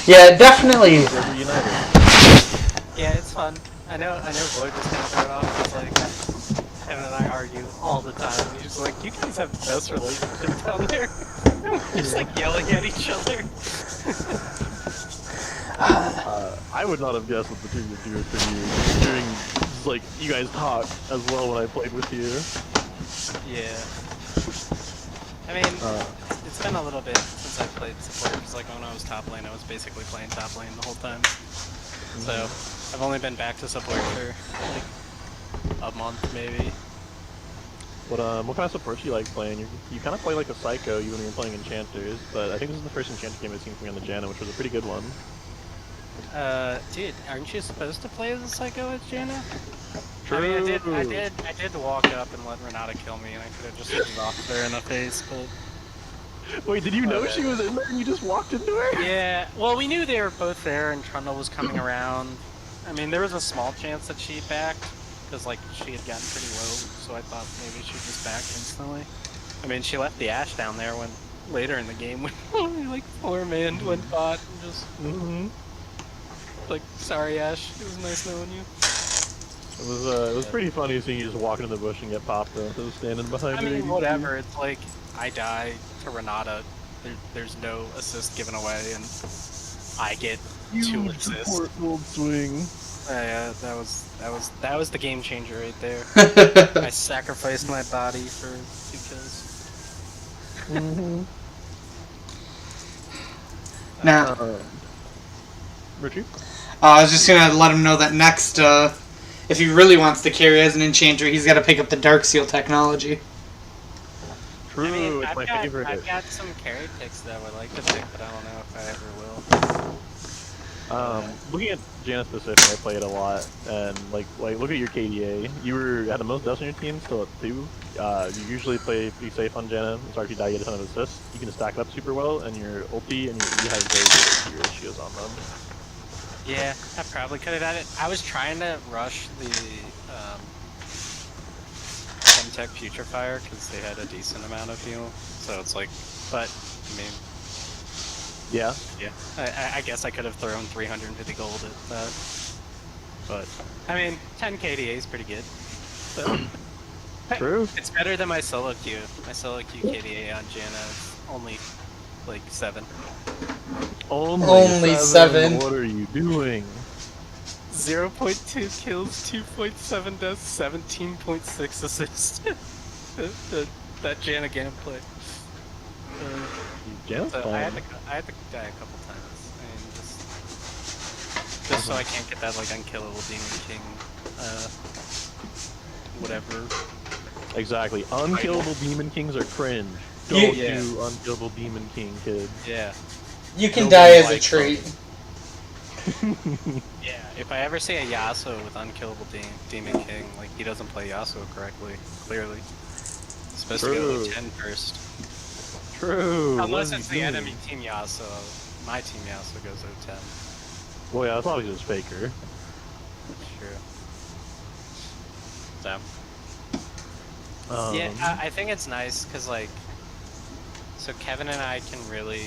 Yeah, definitely. We're reunited. Yeah, it's fun. I know Void was kind of thrown off, because like, Evan and I argue all the time. He's just like, you guys have the best relationship down there. We're just like yelling at each other. I would not have guessed what the two would do for you, considering like you guys talk as well when I played with you. Yeah. I mean, it's been a little bit since I played support, because like when I was top lane, I was basically playing top lane the whole time. So, I've only been back to support for like a month maybe. What kind of supports do you like playing? You kind of play like a psycho even when you're playing enchanters, but I think this is the first enchanter game I've seen from you on the Janna, which was a pretty good one. Dude, aren't you supposed to play as a psycho at Janna? True. I mean, I did walk up and let Renata kill me, and I could have just dropped her in the face, but... Wait, did you know she was in there and you just walked into her? Yeah, well, we knew they were both there, and Trundle was coming around. I mean, there was a small chance that she backed, because, like, she had gotten pretty low, so I thought maybe she'd just back instantly. I mean, she left the Ashe down there when later in the game when only, like, 4-man went bot and just... Like, sorry, Ashe, it was nice knowing you. It was pretty funny seeing you just walk into the bush and get popped though. So standing behind I her. mean, whatever, it's like, I die to Renata, there's no assist given away, and I get 2 assists. Gold swing. Yeah, that was the game changer right there. I sacrificed my body for 2 kills. Now, Richie? I was just gonna let him know that next, if he really wants to carry as an enchanter, he's got to pick up the Dark Seal technology. True, I mean, it's my favorite. I've got some carry picks that I would like to pick, but I don't know if I ever will. Looking at Janna specifically, I play it a lot, and like look at your KDA. You had the most deaths on your team, still at 2. You usually play pretty safe on Janna. Sorry if you die, you get a ton of assists. You can stack it up super well, and your ulti and your E has very good ratios on them. Yeah, I probably could have done it. I was trying to rush the Chemtech Putrefier because they had a decent amount of heal, so it's like, but I mean, Yeah. I guess I could have thrown 350 gold at that, but I mean, 10 KDA is pretty good. So. True. It's better than my solo queue. My solo queue KDA on Janna is only like 7. Only 7. What are you doing? 0.2 kills, 2.7 deaths, 17.6 assists. that Janna gameplay. Janna's So fine. I had to die a couple times. I mean, just so I can't get that like unkillable Demon King, whatever. Exactly. Unkillable Demon Kings are cringe. Don't Yeah. do Unkillable Demon King, kids. Yeah. You can Nobody die as a likes treat. Yeah. If I ever see a Yasuo with unkillable Demon King, like he doesn't play Yasuo correctly, clearly. It's supposed to go True. 10 first. True. Unless what it's is the he enemy doing? team Yasuo. My team Yasuo goes 0-10. Well, yeah, that's probably just Faker. True. So. Um, Yeah, I think it's nice because like, so Kevin and I can really,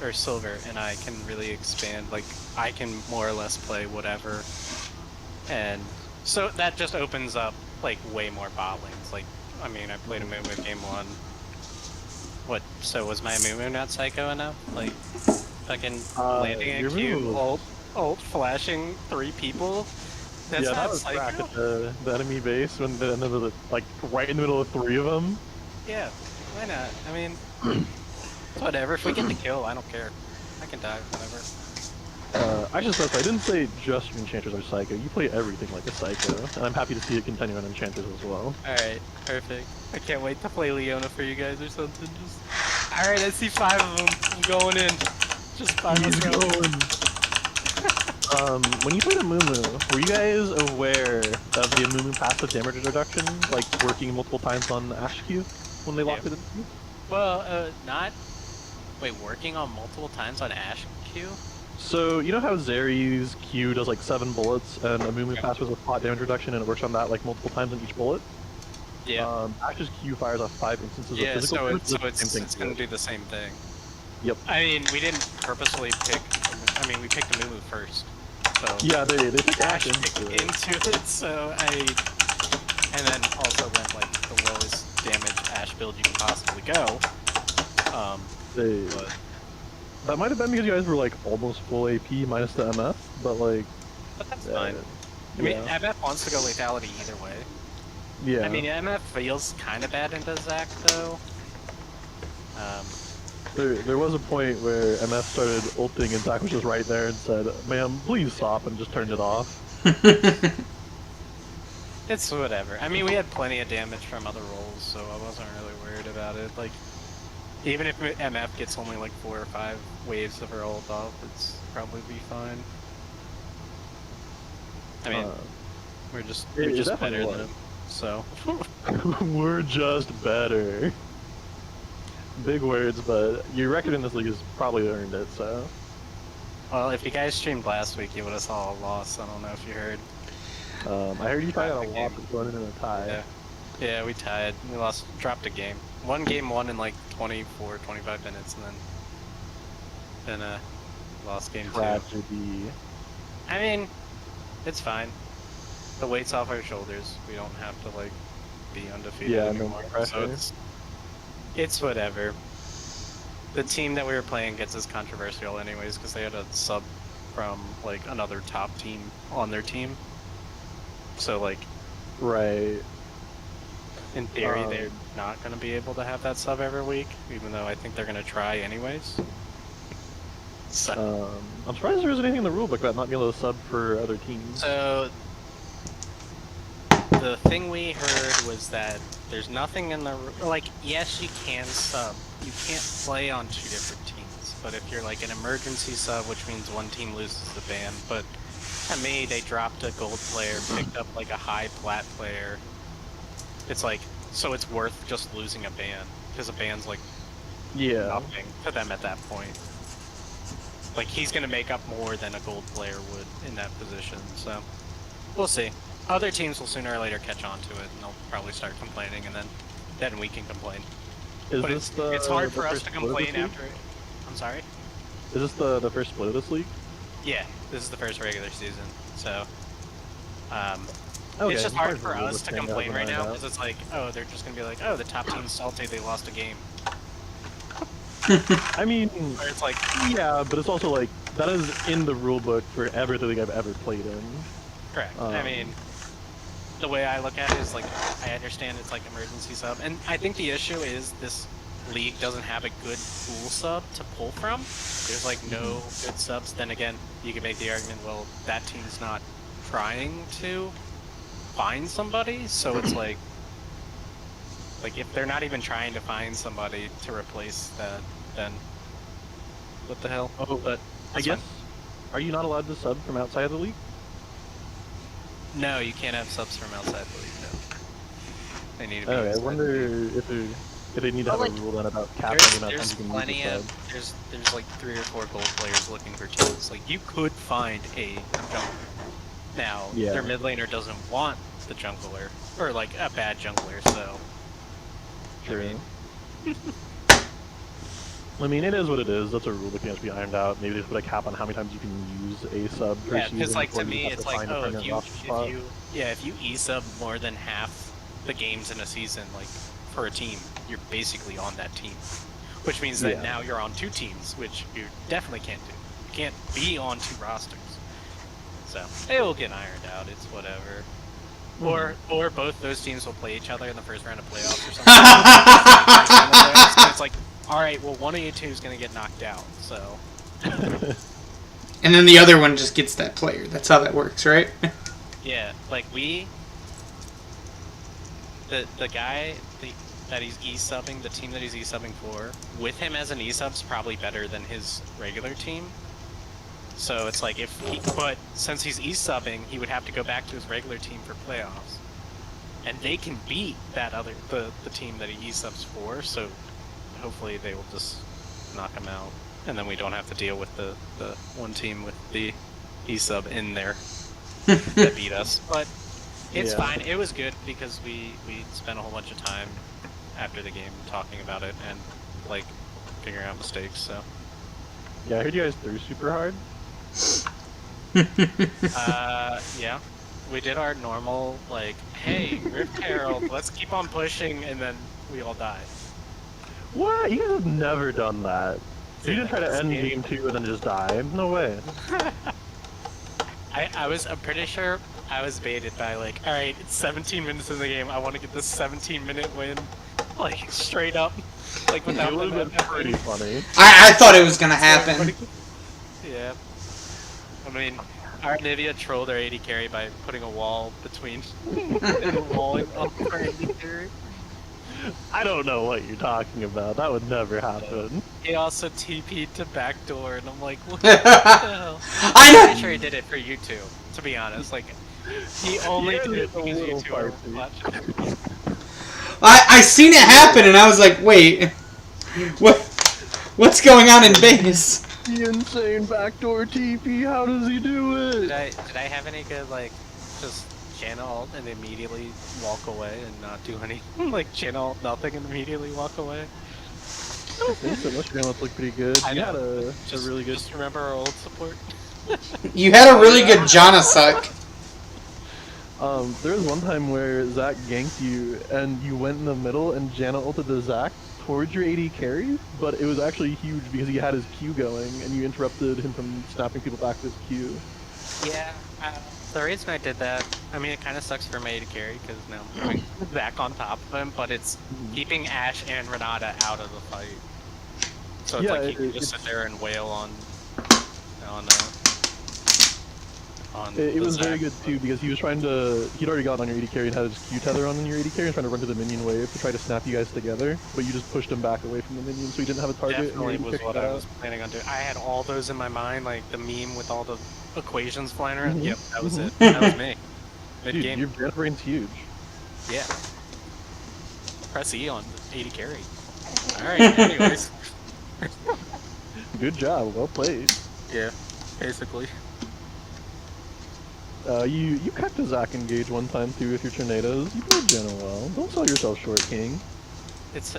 or Silver and I can really expand. Like, I can more or less play whatever, and so that just opens up like way more bot lanes. Like, I mean, I played a Mumu game 1. What? So was my Mumu not psycho enough? Like, fucking landing a your Q, Mumu- ult flashing 3 people. That's yeah, not that was crack psycho. at the enemy base when the end of the, like right in the middle of 3 of them. Yeah, why not? I mean, it's whatever. If we get the kill, I don't care. I can die, whatever. I should specify, I didn't say just your enchanters are psycho. You play everything like a psycho, and I'm happy to see it continue on enchanters as well. Alright, perfect. I can't wait to play Leona for you guys or something. Just alright, I see 5 of them. I'm going in. Just 5 He's myself. going. When you played a Mumu, were you guys aware of the Mumu passive damage reduction, like working multiple times on Ashe Q when they locked it in? Well, not. Wait, working on multiple times on Ashe Q? So, you know how Zeri's Q does like 7 bullets, and a Mumu pass was a hot damage reduction, and it works on that like multiple times on each bullet? Yeah. Ashe's Q fires off 5 instances Yeah, of physical so damage, it's, does the same thing it's to gonna it. do the same thing. Yep. I mean, we didn't purposely pick. I mean, we picked the Mumu first. So Yeah, they pick Ashe Ashe picked into it. into it, so and then also went like the lowest damage Ashe build you can possibly go. They, But that might have been because you guys were like almost full AP minus the MF, but like... that's yeah, fine. I mean, yeah. MF wants to go lethality either way. Yeah. I mean, MF feels kind of bad into Zac though. There was a point where MF started ulting and Zac was just right there and said, "Ma'am, please stop," and just turned it off. It's whatever. I mean, we had plenty of damage from other roles, so I wasn't really worried about it. Like, even if MF gets only like 4 or 5 waves of her ult off, it's probably be fine. I mean, we're just it better definitely than was. them, so. We're just better. Big words, but your record in this league has probably earned it, so... Well, if you guys streamed last week, you would have saw a loss. I don't know if you heard. I heard you tied on a Traffic lot game. but going in a tie. Yeah, we tied. We lost, dropped a game. One game won in like 24, 25 minutes, and then lost game 2. Tragedy. I mean, it's fine. The weight's off our shoulders. We don't have to like be undefeated Yeah, no anymore. more pressure. So it's whatever. The team that we were playing gets as controversial anyways because they had a sub from like another top team on their team. So like, Right. in theory, they're not going to be able to have that sub every week, even though I think they're going to try anyways. So, I'm surprised there isn't anything in the rulebook about not being able to sub for other teams. so the thing we heard was that there's nothing in the like. Yes, you can sub. You can't play on 2 different teams. But if you're like an emergency sub, which means one team loses the ban, but to me, they dropped a gold player, picked up like a high plat player. It's like, so it's worth just losing a ban, because a ban's like Yeah. nothing to them at that point. Like, he's gonna make up more than a gold player would in that position, so we'll see. Other teams will sooner or later catch on to it, and they'll probably start complaining, and then we can complain. Is But this the? it's hard the for us first to split of this complain league? after. I'm sorry? Is this the first split of this league? Yeah, this is the first regular season, so Okay, it's just I'm hard surprised for the us rulebook to thing complain hasn't right now, ironed out. because it's like, oh, they're just gonna be like, oh, the top team's salty, they lost a game. I mean, Or it's like, yeah, but it's also like that is in the rulebook for everything I've ever played in. correct. I mean, the way I look at it is like, I understand it's like emergency sub, and I think the issue is this league doesn't have a good pool sub to pull from. There's like no good subs. Then again, you can make the argument, well, that team's not trying to find somebody, so it's like if they're not even trying to find somebody to replace that, then what the hell? Oh, But I guess. Are you not allowed to sub from outside of the league? no, you can't have subs from outside the league. No, they need to be. Okay, I inside the wonder league. if they need to But, have like, a rule then about capping the amount of There's times you can plenty use the of sub. there's like 3 or 4 gold players looking for teams. Like, you could find a jungler. Now Yeah. their mid laner doesn't want the jungler, or like a bad jungler, so True. I mean, it is what it is. That's a rule that can have to be ironed out. Maybe they put a cap on how many times you can use a sub per yeah, season. because like before to you me have it's to like, find a oh, if permanent roster spot. if you e-sub more than half the games in a season, like for a team, you're basically on that team, which means that Yeah. now you're on 2 teams, which you definitely can't do. You can't be on 2 rosters. So it will get ironed out. It's whatever. Or both those teams will play each other in the first round of playoffs or something. So it's like, all right, well, one of you two is gonna get knocked out. So And then the other one just gets that player. That's how that works, right? yeah, like the guy that he's e-subbing, the team that he's e-subbing for, with him as an e-sub's probably better than his regular team. So it's like but since he's e-subbing, he would have to go back to his regular team for playoffs, and they can beat that the team that he e-subs for. So hopefully they will just knock him out, and then we don't have to deal with the one team with the e-sub in there that beat us. But it's Yeah. fine. It was good because we spent a whole bunch of time after the game talking about it and like figuring out mistakes. So Yeah, I heard you guys threw super hard. yeah, we did our normal like, hey, Rift Herald, let's keep on pushing, and then we all died. What? You guys have never done that. You didn't try to end Yeah. game 2 and then just die. No way. I'm pretty sure I was baited by like, all right, it's 17 minutes in the game. I want to get this 17-minute win, like straight up, like without It would have been the pretty funny. I thought it was gonna happen. Yeah. I mean, our Nivea trolled our AD carry by putting a wall between and walling up our AD carry. I don't know what you're talking about. That would never happen. He also TP'd to backdoor, and I'm like, what the hell? I I'm know. pretty sure he did it for you two, to be honest. Like, he only Yeah, did it it's a because you little two are party. watching. I seen it happen, and I was like, wait, what's going on in base? The insane backdoor TP, how does he do it? Did I have any good, like, just channel ult and immediately walk away and not do any, like, channel ult nothing and immediately walk away? I don't think so. Most of your look pretty good. I You had know. a really good. Just remember our old support. You had a really good Janna suck. There was one time where Zac ganked you, and you went in the middle, and Janna ulted the Zac towards your AD carry, but it was actually huge because he had his Q going, and you interrupted him from snapping people back to his Q. Yeah, the reason I did that, I mean, it kind of sucks for me to carry because now I'm putting Zac on top of him, but it's keeping Ashe and Renata out of the fight. So it's Yeah, like you can it- just sit there and wail on It the was very Zac, good too because he was trying to. He'd already gotten on your AD carry and had his Q tether on your AD carry and trying to run to the minion wave to try to snap you guys together, but you just pushed him back away from the minion so he didn't have a target. Definitely and your was AD what carry I got was planning on doing. I had all those in my mind, like the meme with all the equations flying around. Mhm. Yep, that was Mhm. it. That was me. Mid Dude, game. your Janna brain's huge. Yeah. Press E on 80 carry. Alright, anyways. Good job, well played. Yeah, basically. You cracked a Zac engage one time too with your tornadoes. You played Janna well. Don't sell yourself short, King. It's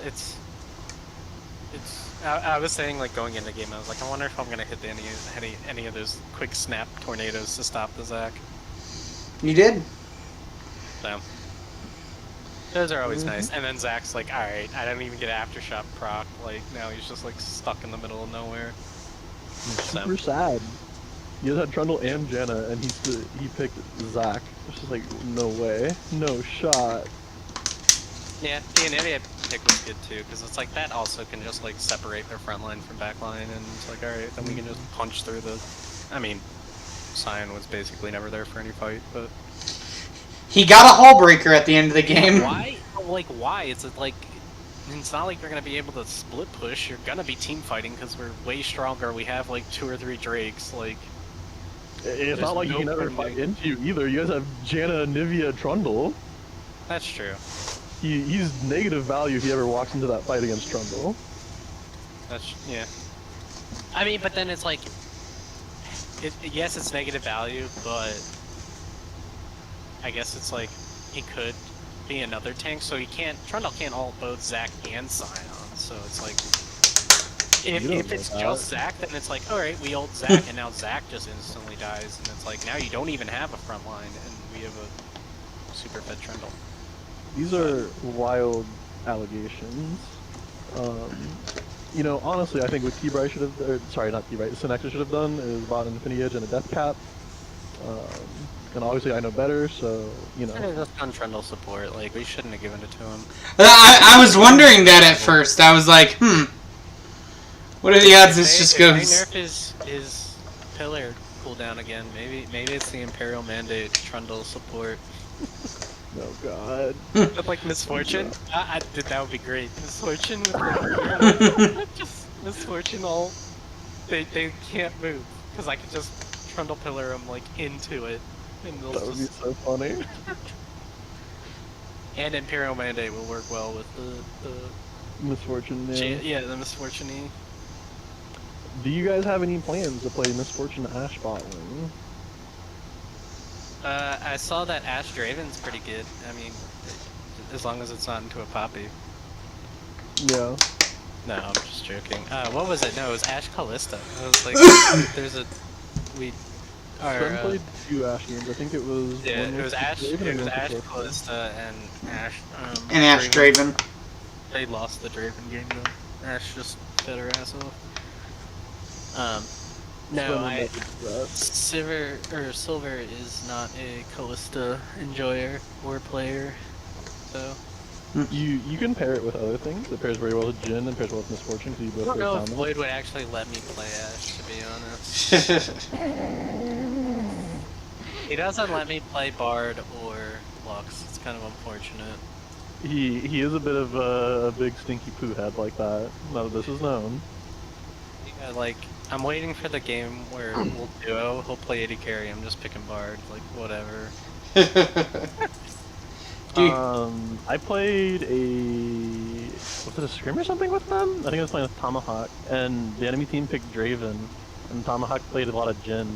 I was saying, like, going into the game, I was like, I wonder if I'm gonna hit any of those quick snap tornadoes to stop the Zac. You did. So those are always nice. And then Zac's like, alright, I didn't even get aftershock proc, like now he's just like stuck in the middle of nowhere. Super sad. He had Trundle and Janna, and he picked Zac. It's just like, no way, no shot. Yeah, the Anivia pick was good too, because it's like that also can just like separate their front line from back line, and it's like, alright, then we can just punch through the... I mean, Sion was basically never there for any fight, but... He got a hull breaker at the end of the game. Why? Like, why? It's like... It's not like you're gonna be able to split push, you're gonna be team fighting, because we're way stronger, we have like 2 or 3 Drakes, like... It's not like you can ever fight into you either. You guys have Janna, Anivia, Trundle. That's true. He's negative value if he ever walks into that fight against Trundle. That's... yeah. I mean, but then it's like... yes, it's negative value, but... I guess it's like, he could be another tank, so he can't... Trundle can't ult both Zac and Sion, so it's like... If it's just Zac, then it's like, alright, we ult Zac, and now Zac just instantly dies, and it's like, now you don't even have a front line, and we have a super fed Trundle. These are wild allegations. You know, honestly, I think what T-Bright should have, or, sorry, not T-Bright, Synexa should have done is bought an Infinity Edge and a Death Cap. And obviously I know better, so, you know. It's just on Trundle support, like, we shouldn't have given it to him. I was wondering that at first. I was like, what are the odds this just goes? If they nerf his pillar cooldown again, maybe it's the Imperial Mandate Trundle support. Oh god. With like Misfortune? That would be great. Misfortune with just Misfortune all... They can't move, because I could just Trundle pillar them like into it. And That would be so funny. And Imperial Mandate will work well with the Misfortune, yeah. yeah, the Misfortune-y. Do you guys have any plans to play Misfortune Ashe bot lane? I saw that Ashe Draven's pretty good. I mean, as long as it's not into a Poppy. Yeah. No, I'm just joking. What was it? No, it was Ashe Callista. I was like, there's a... Sven played 2 Ashe games. I think it was... Yeah, it was Ashe, Draven and Ashe Misfortune. Callista and Ashe... And Ashe Draven. They lost the Draven game though. Ashe just fed her ass off. No, Silver is not a Callista enjoyer or player, so... You can pair it with other things. It pairs very well with Jhin and pairs well with Misfortune, because you both I don't know if play Lloyd would actually let me play Ashe, to be honest. He doesn't let me play Bard or Lux. It's kind of unfortunate. He is a bit of a big stinky poo head like that. None of this is known. Yeah, like, I'm waiting for the game where we'll duo. He'll play AD carry. I'm just picking Bard. Like, whatever. I played was it a scrim or something with them? I think I was playing with Tomahawk, and the enemy team picked Draven, and Tomahawk played a lot of Jhin.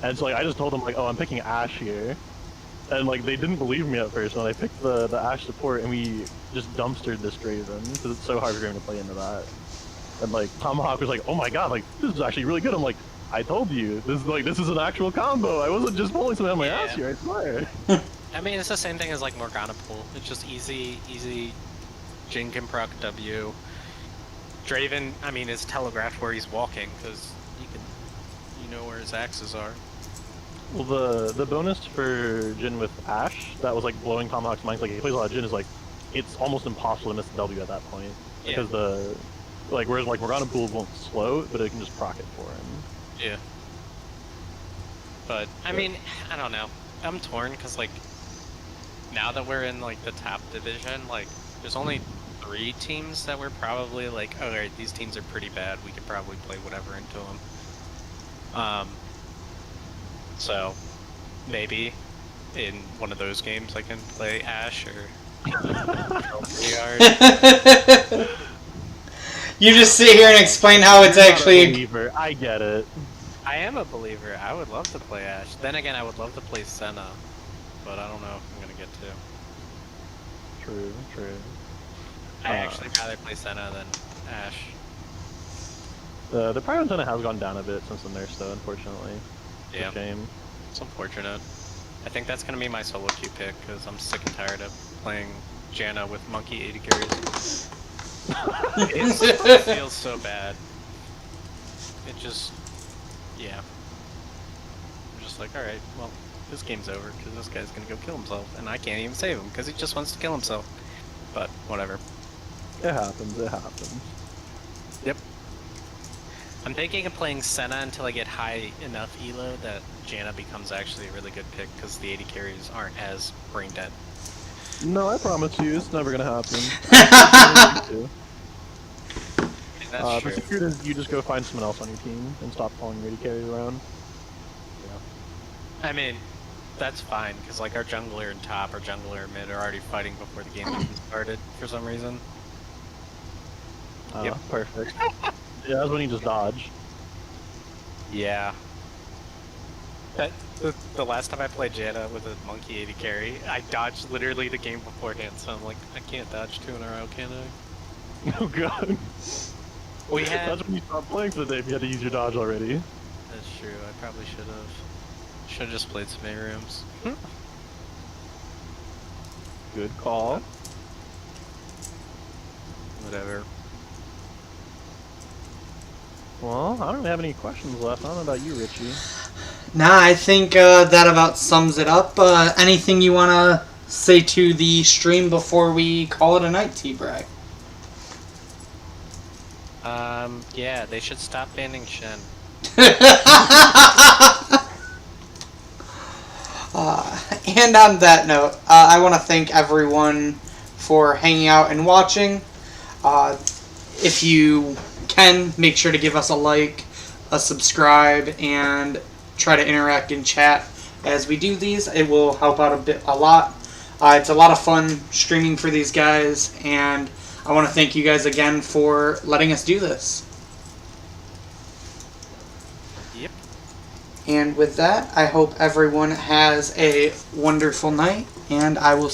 And so like I just told them like, oh, I'm picking Ashe here, and like they didn't believe me at first when I picked the Ashe support, and we just dumpstered this Draven because it's so hard for Draven to play into that. And like Tomahawk was like, oh my god, like this is actually really good. I'm like, I told you, this is an actual combo. I wasn't just pulling something out my ass here, I swear. I mean, it's the same thing as like Morgana pool. It's just easy. Jhin can proc W. Draven, I mean, is telegraphed where he's walking because you know where his axes are. Well, the bonus for Jhin with Ashe that was like blowing Tomahawk's mind, like he plays a lot of Jhin, is like it's almost impossible to miss the W at that point because whereas like Morgana pool won't slow, but it can just proc it for him. Yeah. But I mean, I don't know. I'm torn because like now that we're in like the top division, like there's only 3 teams that we're probably like, all right, these teams are pretty bad. We could probably play whatever into them. So maybe in one of those games I can play Ash or Yard. You just sit here and explain how it's You're not a actually. believer. I get it. I am a believer. I would love to play Ash. Then again, I would love to play Senna, but I don't know if I'm gonna get to. True. I actually rather play Senna than Ash. The price on Senna has gone down a bit since the nerfs, though. Unfortunately. It's Yeah, a shame. it's unfortunate. I think that's gonna be my solo queue pick because I'm sick and tired of playing Janna with Monkey 80 carries. It feels so bad. It just, yeah. I'm just like, alright, well, this game's over because this guy's gonna go kill himself, and I can't even save him because he just wants to kill himself. But whatever. It happens. It happens. Yep. I'm thinking of playing Senna until I get high enough elo that Janna becomes actually a really good pick because the 80 carries aren't as brain dead. No, I promise you, it's never gonna happen. That's The true. secret is you just go find someone else on your team and stop following ready carries around. I mean, that's fine because like our jungler and top, our jungler and mid are already fighting before the game even started for some reason. Yep. Perfect. Yeah, that's when you just dodge. Yeah. The last time I played Janna with a Monkey 80 carry, I dodged literally the game beforehand, so I'm like, I can't dodge 2 in a row, can I? Oh god. We had... That's when you stopped playing for the day if you had to use your dodge already. That's true, I probably should have. Should have just played some A-rooms. Good call. Whatever. Well, I don't have any questions left. I don't know about you, Richie. Nah, I think that about sums it up. Anything you want to say to the stream before we call it a night, T-Brag? Yeah, they should stop banning Shen. And on that note, I want to thank everyone for hanging out and watching. If you can, make sure to give us a like, a subscribe, and try to interact in chat as we do these. It will help out a lot. It's a lot of fun streaming for these guys, and I want to thank you guys again for letting us do this. Yep. And with that, I hope everyone has a wonderful night, and I will